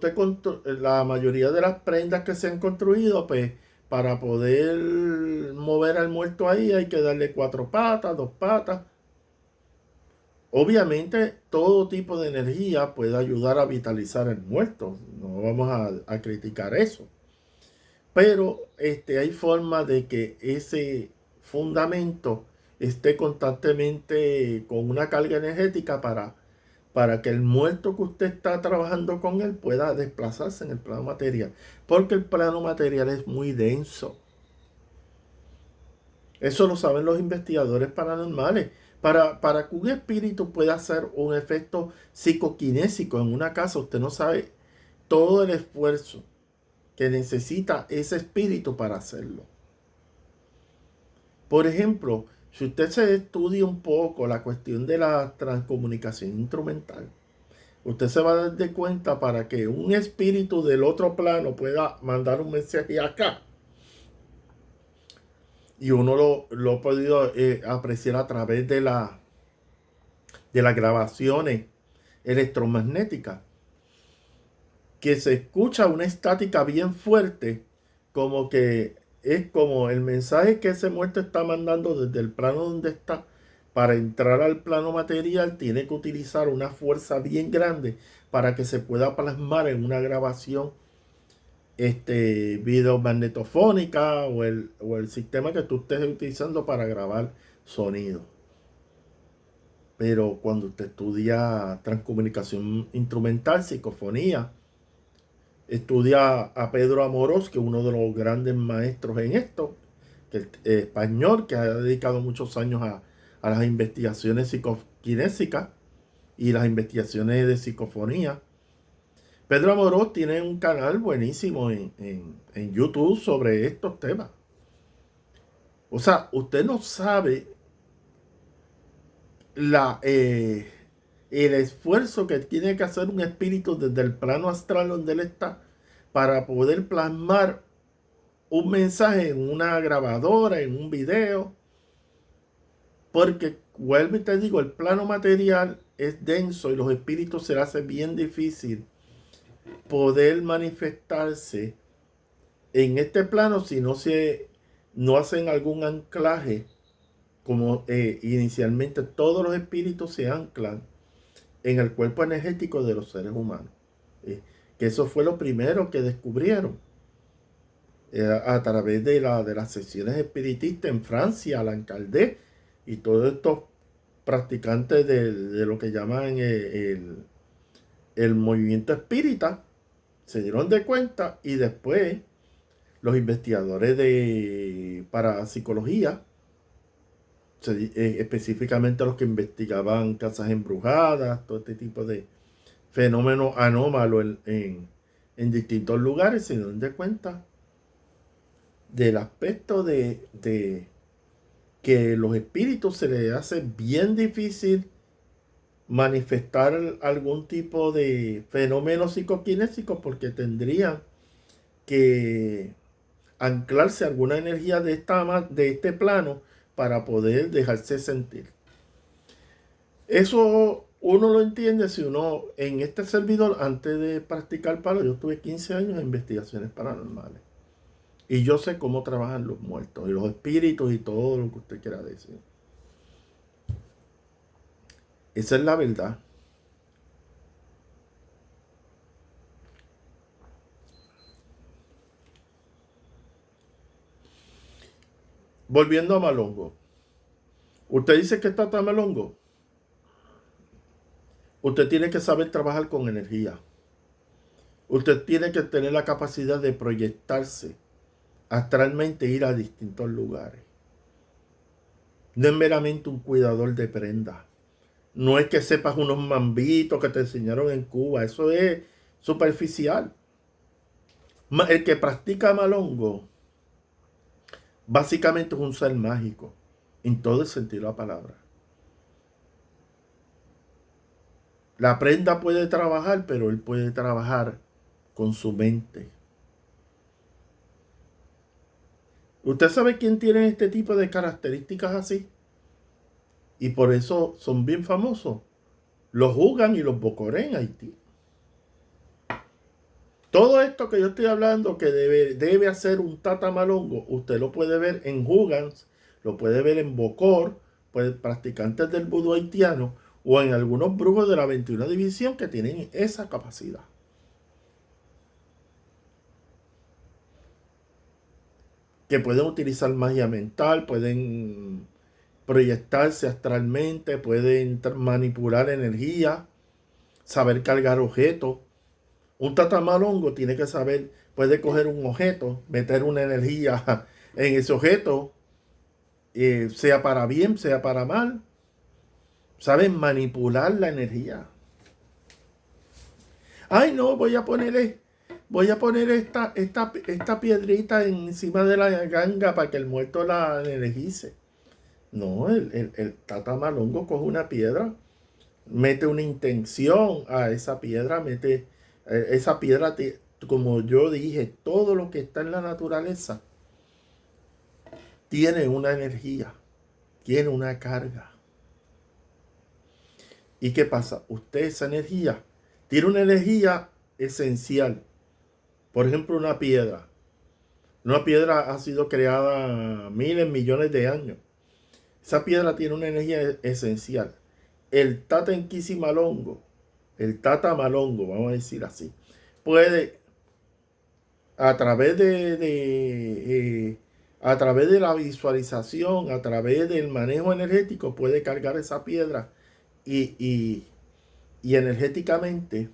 la mayoría de las prendas que se han construido, pues para poder mover al muerto ahí hay que darle 4 patas, 2 patas. Obviamente todo tipo de energía puede ayudar a vitalizar al muerto. No vamos a criticar eso. Pero hay forma de que ese fundamento esté constantemente con una carga energética para que el muerto que usted está trabajando con él pueda desplazarse en el plano material. Porque el plano material es muy denso. Eso lo saben los investigadores paranormales. Para que un espíritu pueda hacer un efecto psicoquinésico en una casa, usted no sabe todo el esfuerzo que necesita ese espíritu para hacerlo. Por ejemplo, si usted se estudia un poco la cuestión de la transcomunicación instrumental, usted se va a dar de cuenta para que un espíritu del otro plano pueda mandar un mensaje acá. Y uno lo ha podido apreciar a través de las grabaciones electromagnéticas, que se escucha una estática bien fuerte, como que es como el mensaje que ese muerto está mandando desde el plano donde está. Para entrar al plano material tiene que utilizar una fuerza bien grande para que se pueda plasmar en una grabación videomagnetofónica o el sistema que tú estés utilizando para grabar sonido. Pero cuando usted estudia transcomunicación instrumental, psicofonía, estudia a Pedro Amorós, que es uno de los grandes maestros en esto, que es español, que ha dedicado muchos años a las investigaciones psicokinésicas y las investigaciones de psicofonía. Pedro Amorós tiene un canal buenísimo en YouTube sobre estos temas. O sea, usted no sabe el esfuerzo que tiene que hacer un espíritu desde el plano astral donde él está para poder plasmar un mensaje en una grabadora, en un video. Porque, vuelvo y te digo, el plano material es denso y los espíritus se les hace bien difícil poder manifestarse en este plano si no hacen algún anclaje, como inicialmente todos los espíritus se anclan en el cuerpo energético de los seres humanos. Que eso fue lo primero que descubrieron a través de las sesiones espiritistas en Francia, Allan Kardec y todos estos practicantes de lo que llaman el movimiento espírita, se dieron de cuenta, y después los investigadores de parapsicología, específicamente los que investigaban casas embrujadas, todo este tipo de fenómenos anómalos en distintos lugares, se dieron de cuenta del aspecto de que los espíritus se les hace bien difícil manifestar algún tipo de fenómeno psicoquinésico, porque tendrían que anclarse a alguna energía de este plano para poder dejarse sentir. Eso uno lo entiende si uno, en este servidor, antes de practicar palo, yo tuve 15 años en investigaciones paranormales. Y yo sé cómo trabajan los muertos y los espíritus y todo lo que usted quiera decir. Esa es la verdad. Volviendo a Malongo. Usted dice que está tan Malongo. Usted tiene que saber trabajar con energía. Usted tiene que tener la capacidad de proyectarse astralmente, ir a distintos lugares. No es meramente un cuidador de prendas. No es que sepas unos mambitos que te enseñaron en Cuba. Eso es superficial. El que practica malongo básicamente es un ser mágico, en todo el sentido de la palabra. La prenda puede trabajar, pero él puede trabajar con su mente. ¿Usted sabe quién tiene este tipo de características así? Y por eso son bien famosos. Los Hugan y los Bocoré en Haití. Todo esto que yo estoy hablando que debe hacer un Tata Malongo, usted lo puede ver en Hugans, lo puede ver en Bokor, pues, practicantes del vudú haitiano, o en algunos brujos de la 21 División que tienen esa capacidad. Que pueden utilizar magia mental, pueden proyectarse astralmente, pueden manipular energía, saber cargar objetos. Un tatamalongo tiene que saber, puede coger un objeto, meter una energía en ese objeto, sea para bien, sea para mal. Saben manipular la energía. Ay, no, voy a poner esta piedrita encima de la ganga para que el muerto la energice. No, el tatamalongo coge una piedra, mete una intención a esa piedra, esa piedra, como yo dije, todo lo que está en la naturaleza tiene una energía, tiene una carga. ¿Y qué pasa? Usted esa energía, tiene una energía esencial. Por ejemplo, una piedra. Una piedra ha sido creada miles, millones de años. Esa piedra tiene una energía esencial. El Tata Malongo, el Tata Malongo, vamos a decir así, puede a través de la visualización, a través del manejo energético, puede cargar esa piedra y energéticamente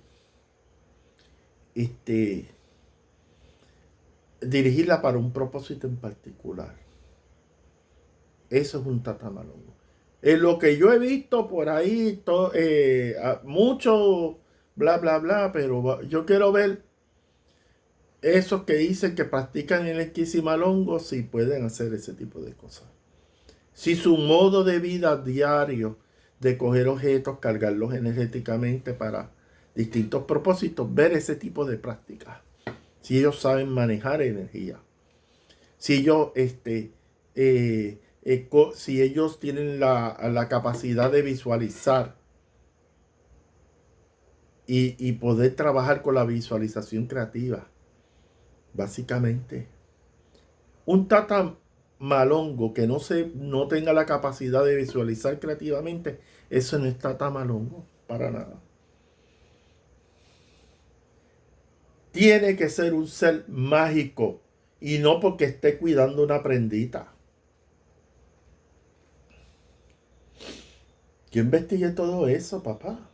dirigirla para un propósito en particular. Eso es un tatamalongo. En lo que yo he visto por ahí, mucho bla, bla, bla, pero yo quiero ver esos que dicen que practican el esquisimalongo si pueden hacer ese tipo de cosas. Si su modo de vida diario de coger objetos, cargarlos energéticamente para distintos propósitos, ver ese tipo de prácticas. Si ellos saben manejar energía. Si ellos, si ellos tienen la capacidad de visualizar y poder trabajar con la visualización creativa. Básicamente. Un tata malongo que no tenga la capacidad de visualizar creativamente, eso no es tata malongo, para nada. Tiene que ser un ser mágico y no porque esté cuidando una prendita. Yo investigué todo eso, papá.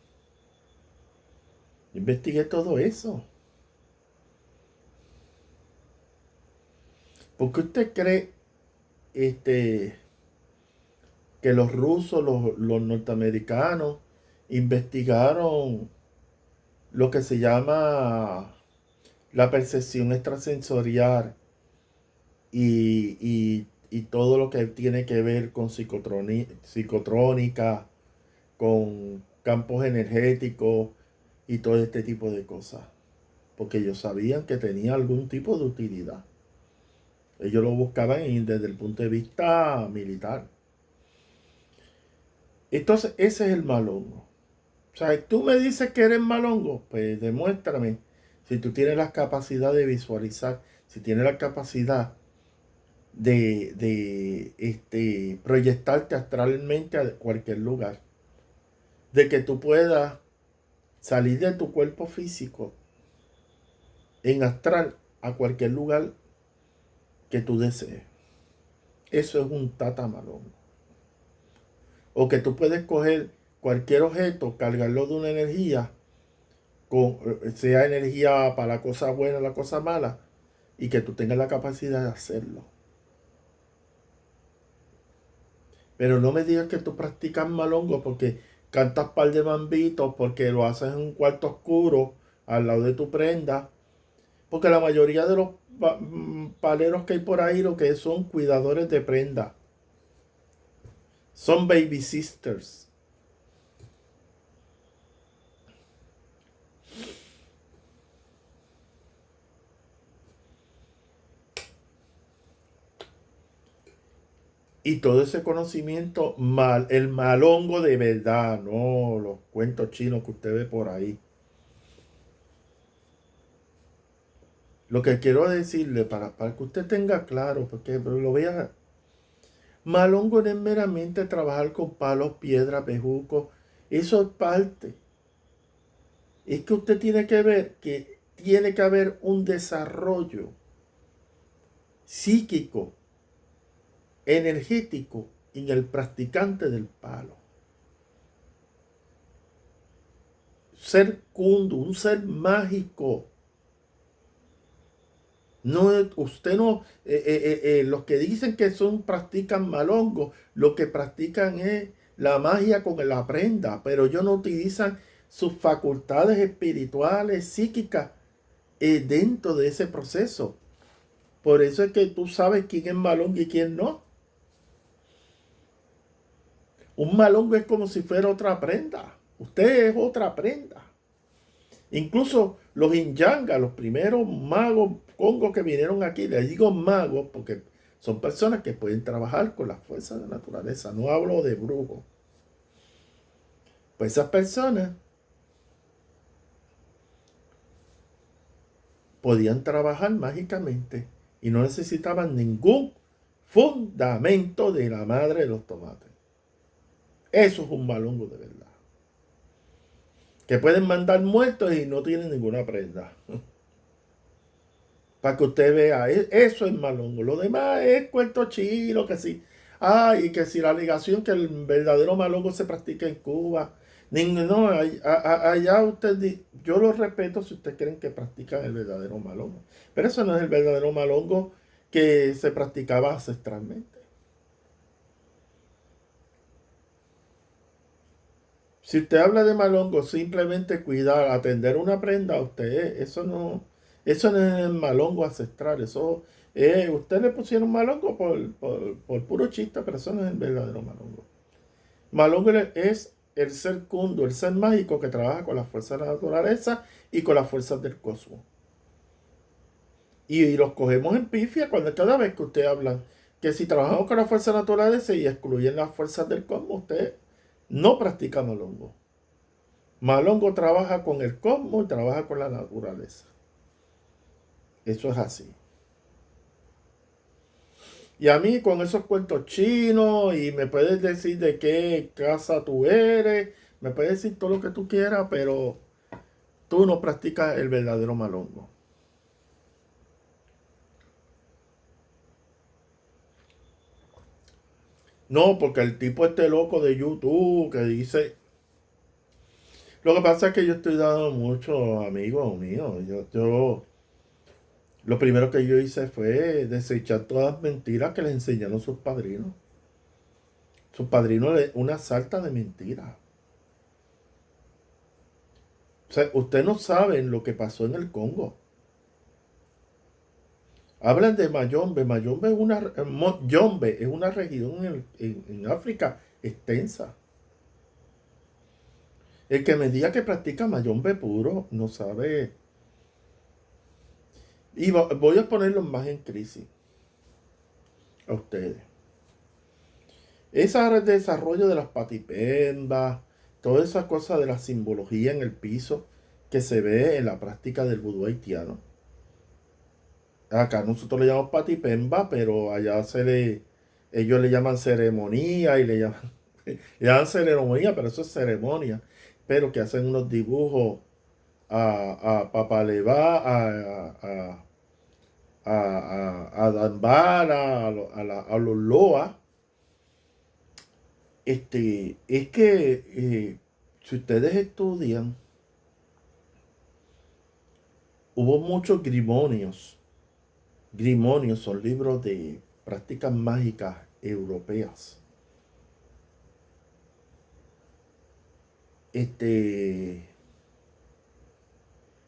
Yo investigué todo eso. ¿Por qué usted cree que los rusos, los norteamericanos, investigaron lo que se llama la percepción extrasensorial y todo lo que tiene que ver con psicotrónica, con campos energéticos y todo este tipo de cosas? Porque ellos sabían que tenía algún tipo de utilidad. Ellos lo buscaban desde el punto de vista militar. Entonces, ese es el malongo. O sea, tú me dices que eres malongo, pues demuéstrame. Si tú tienes la capacidad de visualizar, si tienes la capacidad de proyectarte astralmente a cualquier lugar, de que tú puedas salir de tu cuerpo físico en astral a cualquier lugar que tú desees. Eso es un tata malongo. O que tú puedes coger cualquier objeto, cargarlo de una energía sea energía para la cosa buena o la cosa mala, y que tú tengas la capacidad de hacerlo. Pero no me digas que tú practicas malongo porque cantas par de mambitos, porque lo haces en un cuarto oscuro al lado de tu prenda. Porque la mayoría de los paleros que hay por ahí lo que son cuidadores de prenda. Son baby sisters. Y todo ese conocimiento, el malongo de verdad, no los cuentos chinos que usted ve por ahí. Lo que quiero decirle, para que usted tenga claro, porque lo vea, malongo no es meramente trabajar con palos, piedras, bejucos, eso es parte. Es que usted tiene que ver que tiene que haber un desarrollo psíquico, energético en el practicante del palo. Ser kundu, un ser mágico. No, usted no, los que dicen que practican malongo, lo que practican es la magia con la prenda, pero ellos no utilizan sus facultades espirituales, psíquicas, dentro de ese proceso. Por eso es que tú sabes quién es malongo y quién no. Un malongo es como si fuera otra prenda. Usted es otra prenda. Incluso los inyangas, los primeros magos congos que vinieron aquí, les digo magos porque son personas que pueden trabajar con las fuerzas de la naturaleza. No hablo de brujos. Pues esas personas podían trabajar mágicamente y no necesitaban ningún fundamento de la madre de los tomates. Eso es un malongo de verdad. Que pueden mandar muertos y no tienen ninguna prenda. Para que usted vea, eso es malongo. Lo demás es cuento chino, que sí. Y que si la alegación que el verdadero malongo se practica en Cuba. No, allá usted, yo lo respeto si ustedes creen que practican el verdadero malongo. Pero eso no es el verdadero malongo que se practicaba ancestralmente. Si usted habla de malongo, simplemente cuidar, atender una prenda a usted, eso no es el malongo ancestral, usted le pusieron malongo por puro chiste, pero eso no es el verdadero malongo. Malongo es el ser kundo, el ser mágico que trabaja con las fuerzas de la naturaleza y con las fuerzas del cosmos. Y los cogemos en pifia cuando cada vez que usted habla que si trabajamos con las fuerzas de la naturaleza y excluyen las fuerzas del cosmos, usted no practica malongo. Malongo trabaja con el cosmos y trabaja con la naturaleza. Eso es así. Y a mí con esos cuentos chinos y me puedes decir de qué casa tú eres, me puedes decir todo lo que tú quieras, pero tú no practicas el verdadero malongo. No, porque el tipo este loco de YouTube que dice... Lo que pasa es que yo estoy dando mucho amigos míos. Lo primero que yo hice fue desechar todas las mentiras que les enseñaron sus padrinos. Sus padrinos, una sarta de mentiras. O sea, ustedes no saben lo que pasó en el Congo. Hablan de Mayombe. Yombe es una región en África extensa. El que me diga que practica Mayombe puro no sabe. Y voy a ponerlo más en crisis a ustedes. Ese desarrollo de las patipembas, toda esa cosa de la simbología en el piso que se ve en la práctica del vudú haitiano. Acá nosotros le llamamos patipemba, pero allá ellos le llaman ceremonia y le llaman ceremonia, pero eso es ceremonia. Pero que hacen unos dibujos a Papaleva, a Dambara, a los Loa. Es que si ustedes estudian hubo muchos grimonios. Grimonios son libros de prácticas mágicas europeas.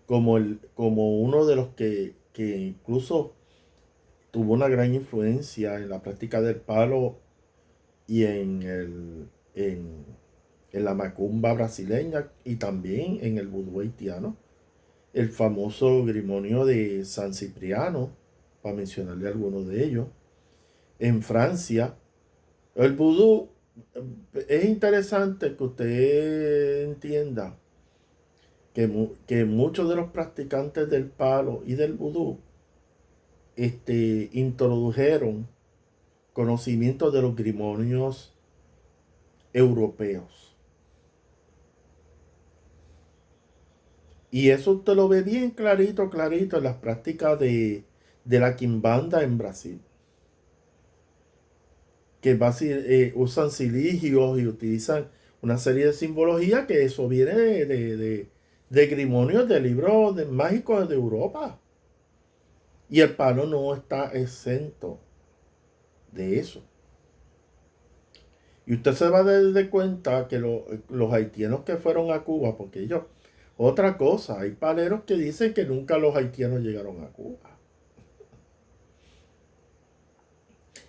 Como uno de los que incluso tuvo una gran influencia en la práctica del palo y en la macumba brasileña y también en el vudú haitiano. El famoso grimonio de San Cipriano, para mencionarle algunos de ellos. En Francia, el vudú, es interesante que usted entienda que muchos de los practicantes del palo y del vudú introdujeron conocimiento de los grimonios europeos. Y eso usted lo ve bien clarito, clarito en las prácticas de la quimbanda en Brasil. Que usan ciligios y utilizan una serie de simbología que eso viene de grimonios de libros mágicos de Europa. Y el palo no está exento de eso. Y usted se va a dar cuenta que los haitianos que fueron a Cuba, porque ellos, otra cosa, hay paleros que dicen que nunca los haitianos llegaron a Cuba.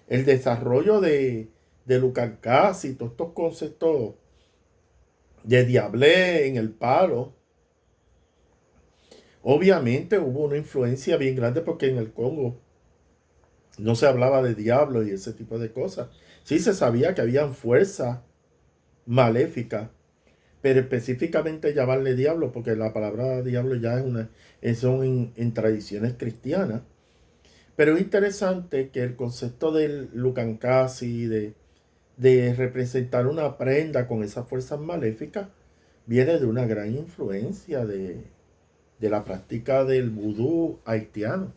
El desarrollo de Lucancasi y todos estos conceptos de diablé en el palo, obviamente hubo una influencia bien grande porque en el Congo no se hablaba de diablo y ese tipo de cosas. Sí se sabía que habían fuerzas maléficas, pero específicamente llamarle diablo, porque la palabra diablo ya son en tradiciones cristianas. Pero es interesante que el concepto del Lucancasi, de representar una prenda con esas fuerzas maléficas, viene de una gran influencia de la práctica del vudú haitiano.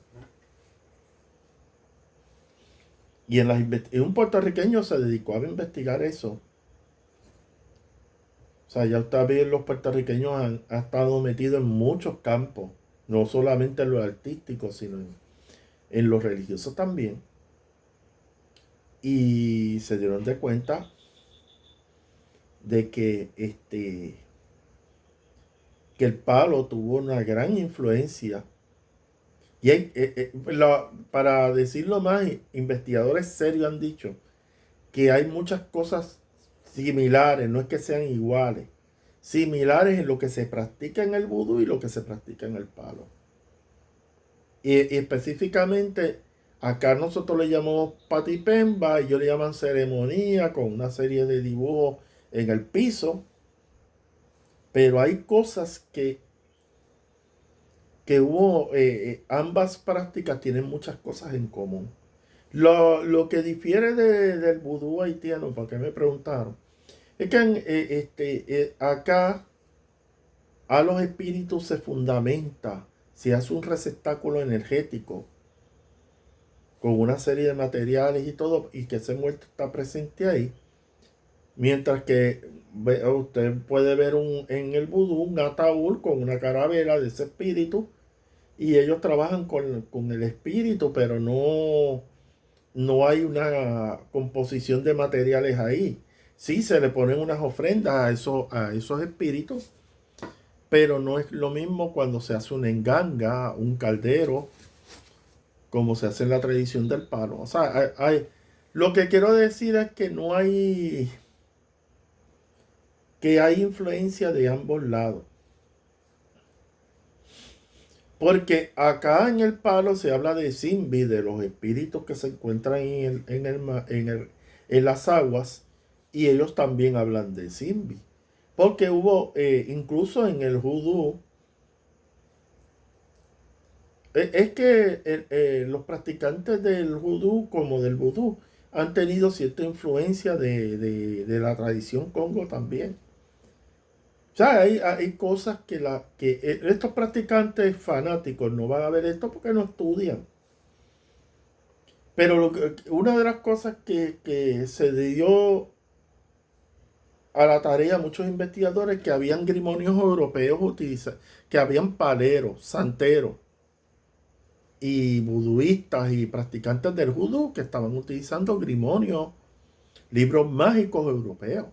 Y un puertorriqueño se dedicó a investigar eso. O sea, ya usted ve, los puertorriqueños han estado metidos en muchos campos, no solamente en lo artístico, sino en lo religioso también. Y se dieron de cuenta de que que el palo tuvo una gran influencia. Y para decirlo más, investigadores serios han dicho que hay muchas cosas similares, no es que sean iguales, similares en lo que se practica en el vudú y lo que se practica en el palo. Y específicamente, acá nosotros le llamamos patipemba y ellos le llaman ceremonia con una serie de dibujos en el piso. Pero hay cosas que ambas prácticas tienen muchas cosas en común. Lo que difiere del vudú haitiano, porque me preguntaron, es que acá a los espíritus se fundamenta, se hace un receptáculo energético con una serie de materiales y todo, y que ese muerto está presente ahí. Mientras que usted puede ver en el vudú un ataúd con una calavera de ese espíritu y ellos trabajan con el espíritu, pero no hay una composición de materiales ahí. Sí se le ponen unas ofrendas a esos espíritus, pero no es lo mismo cuando se hace una enganga, un caldero, como se hace en la tradición del palo. O sea, lo que quiero decir es que no hay... que hay influencia de ambos lados. Porque acá en el palo se habla de Simbi, de los espíritus que se encuentran en las aguas, y ellos también hablan de Simbi. Porque hubo, incluso en el vudú, es que los practicantes del vudú como del vudú han tenido cierta influencia de la tradición congo también. O sea, hay cosas que estos practicantes fanáticos no van a ver esto porque no estudian. Pero una de las cosas que se dio a la tarea a muchos investigadores, que habían grimonios europeos que habían paleros, santeros, y vuduistas y practicantes del vudú que estaban utilizando grimonios, libros mágicos europeos.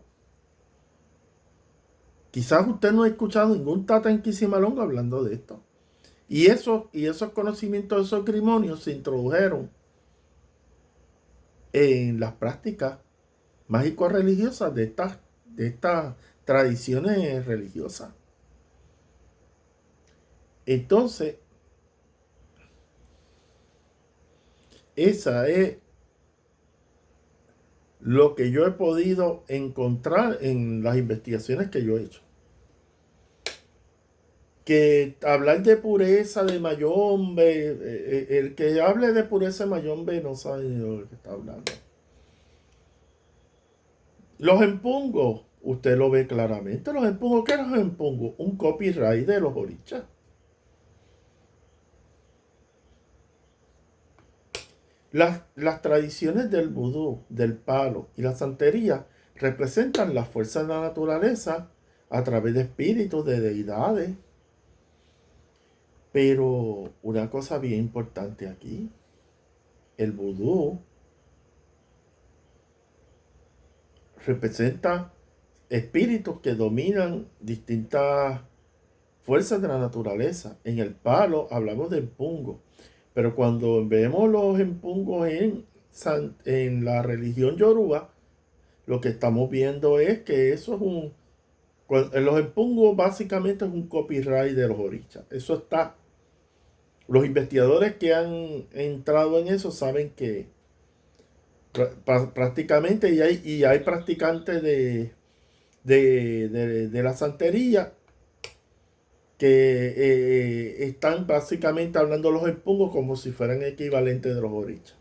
Quizás usted no ha escuchado ningún Tata en Kisimalonga hablando de esto. Y esos conocimientos de esos grimonios se introdujeron en las prácticas mágico-religiosas de estas tradiciones religiosas. Entonces, esa es lo que yo he podido encontrar en las investigaciones que yo he hecho. Que hablar de pureza de Mayombe, el que hable de pureza de Mayombe no sabe de lo que está hablando. Los empungos, usted lo ve claramente. Los empungos, ¿qué es los empungos? Un copyright de los orichas. Las tradiciones del vudú, del palo y la santería representan las fuerzas de la naturaleza a través de espíritus, de deidades. Pero una cosa bien importante aquí, el vudú representa espíritus que dominan distintas fuerzas de la naturaleza. En el palo hablamos de empungo, pero cuando vemos los empungos en la religión yoruba, lo que estamos viendo es que eso es los empungos básicamente es un copyright de los orichas. Eso está. Los investigadores que han entrado en eso saben que prácticamente y hay practicantes de la santería que están básicamente hablando los empungos como si fueran equivalentes de los orichas.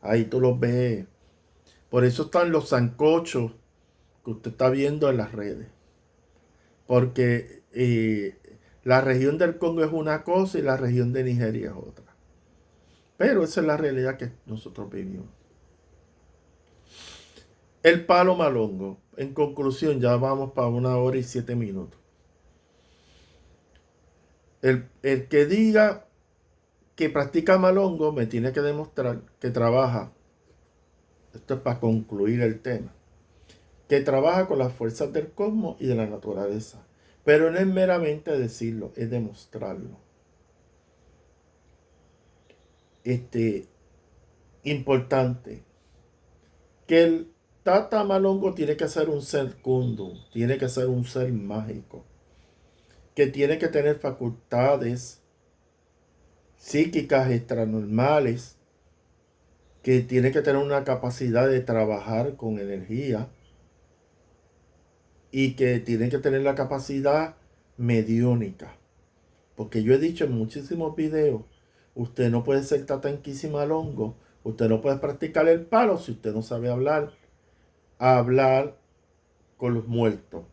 Ahí tú los ves. Por eso están los sancochos que usted está viendo en las redes. Porque la región del Congo es una cosa y la región de Nigeria es otra. Pero esa es la realidad que nosotros vivimos. El palo malongo. En conclusión, ya vamos para 1 hora y 7 minutos. El que diga que practica malongo me tiene que demostrar que trabaja. Esto es para concluir el tema. Que trabaja con las fuerzas del cosmos y de la naturaleza. Pero no es meramente decirlo, es demostrarlo. Importante. Que el Tata Malongo tiene que ser un ser kundu, tiene que ser un ser mágico, que tiene que tener facultades psíquicas extranormales, que tiene que tener una capacidad de trabajar con energía y que tiene que tener la capacidad mediúnica. Porque yo he dicho en muchísimos videos, usted no puede ser Tata en Kisimalongo, usted no puede practicar el palo si usted no sabe hablar con los muertos.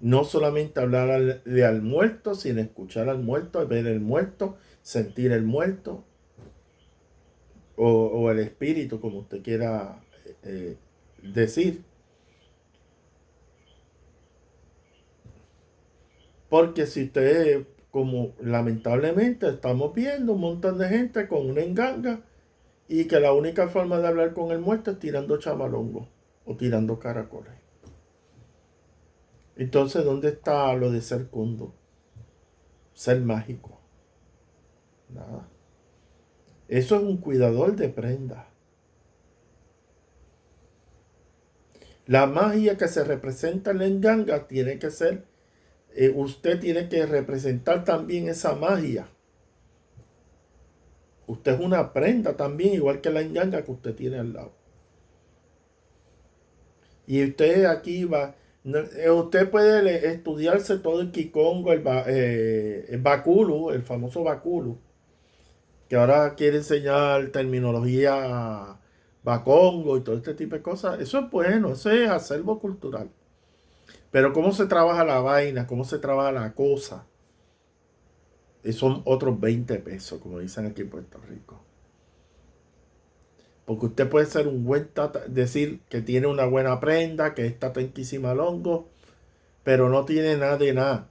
No solamente hablarle al muerto, sino escuchar al muerto, ver el muerto, sentir el muerto, o el espíritu, como usted quiera decir. Porque si usted, como lamentablemente estamos viendo un montón de gente con una enganga y que la única forma de hablar con el muerto es tirando chamalongo o tirando caracoles. Entonces, ¿dónde está lo de ser kundo? Ser mágico. Nada. Eso es un cuidador de prendas. La magia que se representa en la enganga tiene que ser, usted tiene que representar también esa magia. Usted es una prenda también, igual que la enganga que usted tiene al lado. Y usted aquí va, usted puede estudiarse todo el Kikongo, el Bakulu, el famoso Bakulu, que ahora quiere enseñar terminología Bakongo y todo este tipo de cosas. Eso es bueno, eso es acervo cultural. Pero cómo se trabaja la vaina, cómo se trabaja la cosa, son otros 20 pesos, como dicen aquí en Puerto Rico. Porque usted puede ser un buen tata, decir que tiene una buena prenda, que es Tata en Kisimalongo, pero no tiene nada de nada.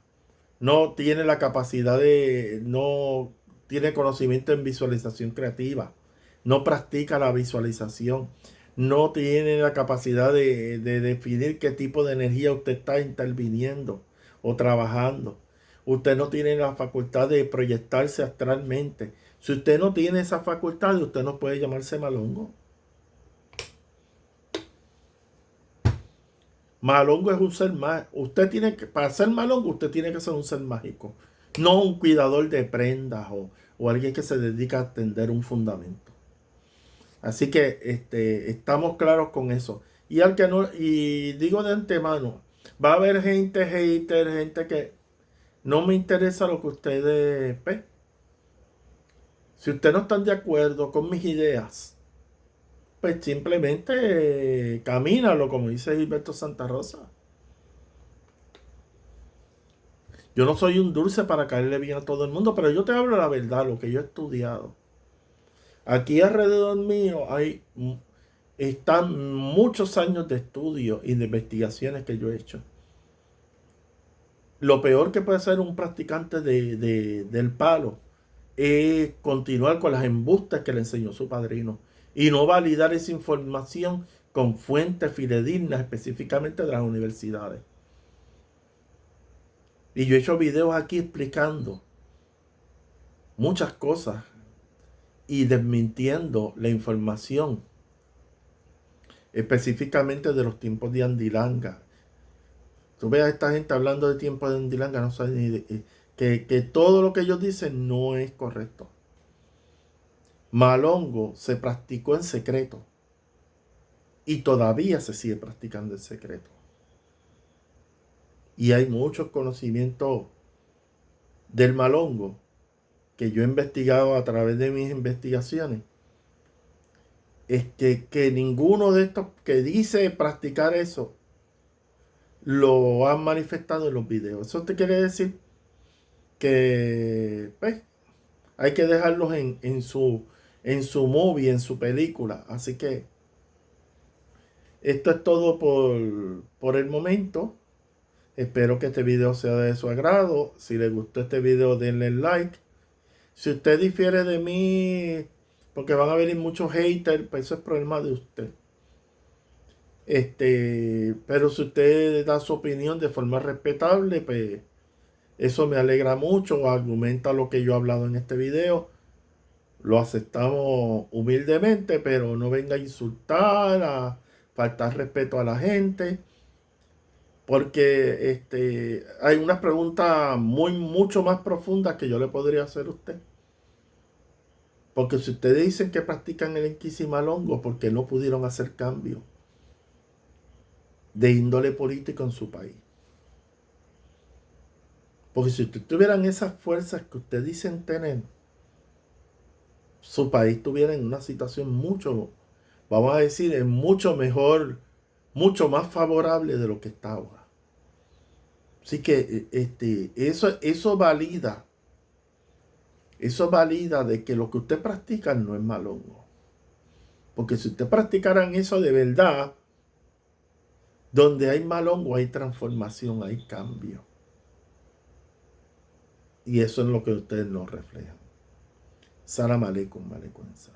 No tiene la capacidad de, no tiene conocimiento en visualización creativa, no practica la visualización, no tiene la capacidad de definir qué tipo de energía usted está interviniendo o trabajando. Usted no tiene la facultad de proyectarse astralmente. Si usted no tiene esa facultad, usted no puede llamarse malongo. Malongo es un ser más. Usted tiene que, para ser malongo, usted tiene que ser un ser mágico. No un cuidador de prendas o alguien que se dedica a atender un fundamento. Así que estamos claros con eso. Y al que no, y digo de antemano, va a haber gente hater, gente que no me interesa lo que ustedes ven. Si ustedes no están de acuerdo con mis ideas, pues simplemente camínalo, como dice Gilberto Santa Rosa. Yo no soy un dulce para caerle bien a todo el mundo, pero yo te hablo la verdad, lo que yo he estudiado. Aquí alrededor mío están muchos años de estudio y de investigaciones que yo he hecho. Lo peor que puede ser un practicante del palo es continuar con las embustes que le enseñó su padrino y no validar esa información con fuentes fidedignas, específicamente de las universidades. Y yo he hecho videos aquí explicando muchas cosas y desmintiendo la información, específicamente de los tiempos de Andilanga. Tú ves a esta gente hablando de tiempos de Andilanga, no saben ni que todo lo que ellos dicen no es correcto. Malongo se practicó en secreto y todavía se sigue practicando en secreto. Y hay muchos conocimientos del malongo que yo he investigado a través de mis investigaciones. Es que ninguno de estos que dice practicar eso lo han manifestado en los videos. Eso te quiere decir que pues, hay que dejarlos en su movie, en su película. Así que esto es todo por el momento. Espero que este video sea de su agrado. Si les gustó este video, denle like. Si usted difiere de mí, porque van a venir muchos haters, pues eso es problema de usted. Pero si usted da su opinión de forma respetable, pues eso me alegra mucho. Argumenta lo que yo he hablado en este video. Lo aceptamos humildemente, pero no venga a insultar, a faltar respeto a la gente. Porque hay unas preguntas mucho más profundas que yo le podría hacer a usted. Porque si ustedes dicen que practican el Inquisimalongo, porque no pudieron hacer cambio de índole político en su país. Porque si ustedes tuvieran esas fuerzas que ustedes dicen tener, su país estuviera en una situación mucho, vamos a decir, en mucho mejor, mucho más favorable de lo que está ahora. Así que eso valida de que lo que usted practica no es malongo. Porque si usted practicaran eso de verdad, donde hay malongo hay transformación, hay cambio. Y eso es lo que ustedes nos reflejan. Salam aleikum, malecuenza.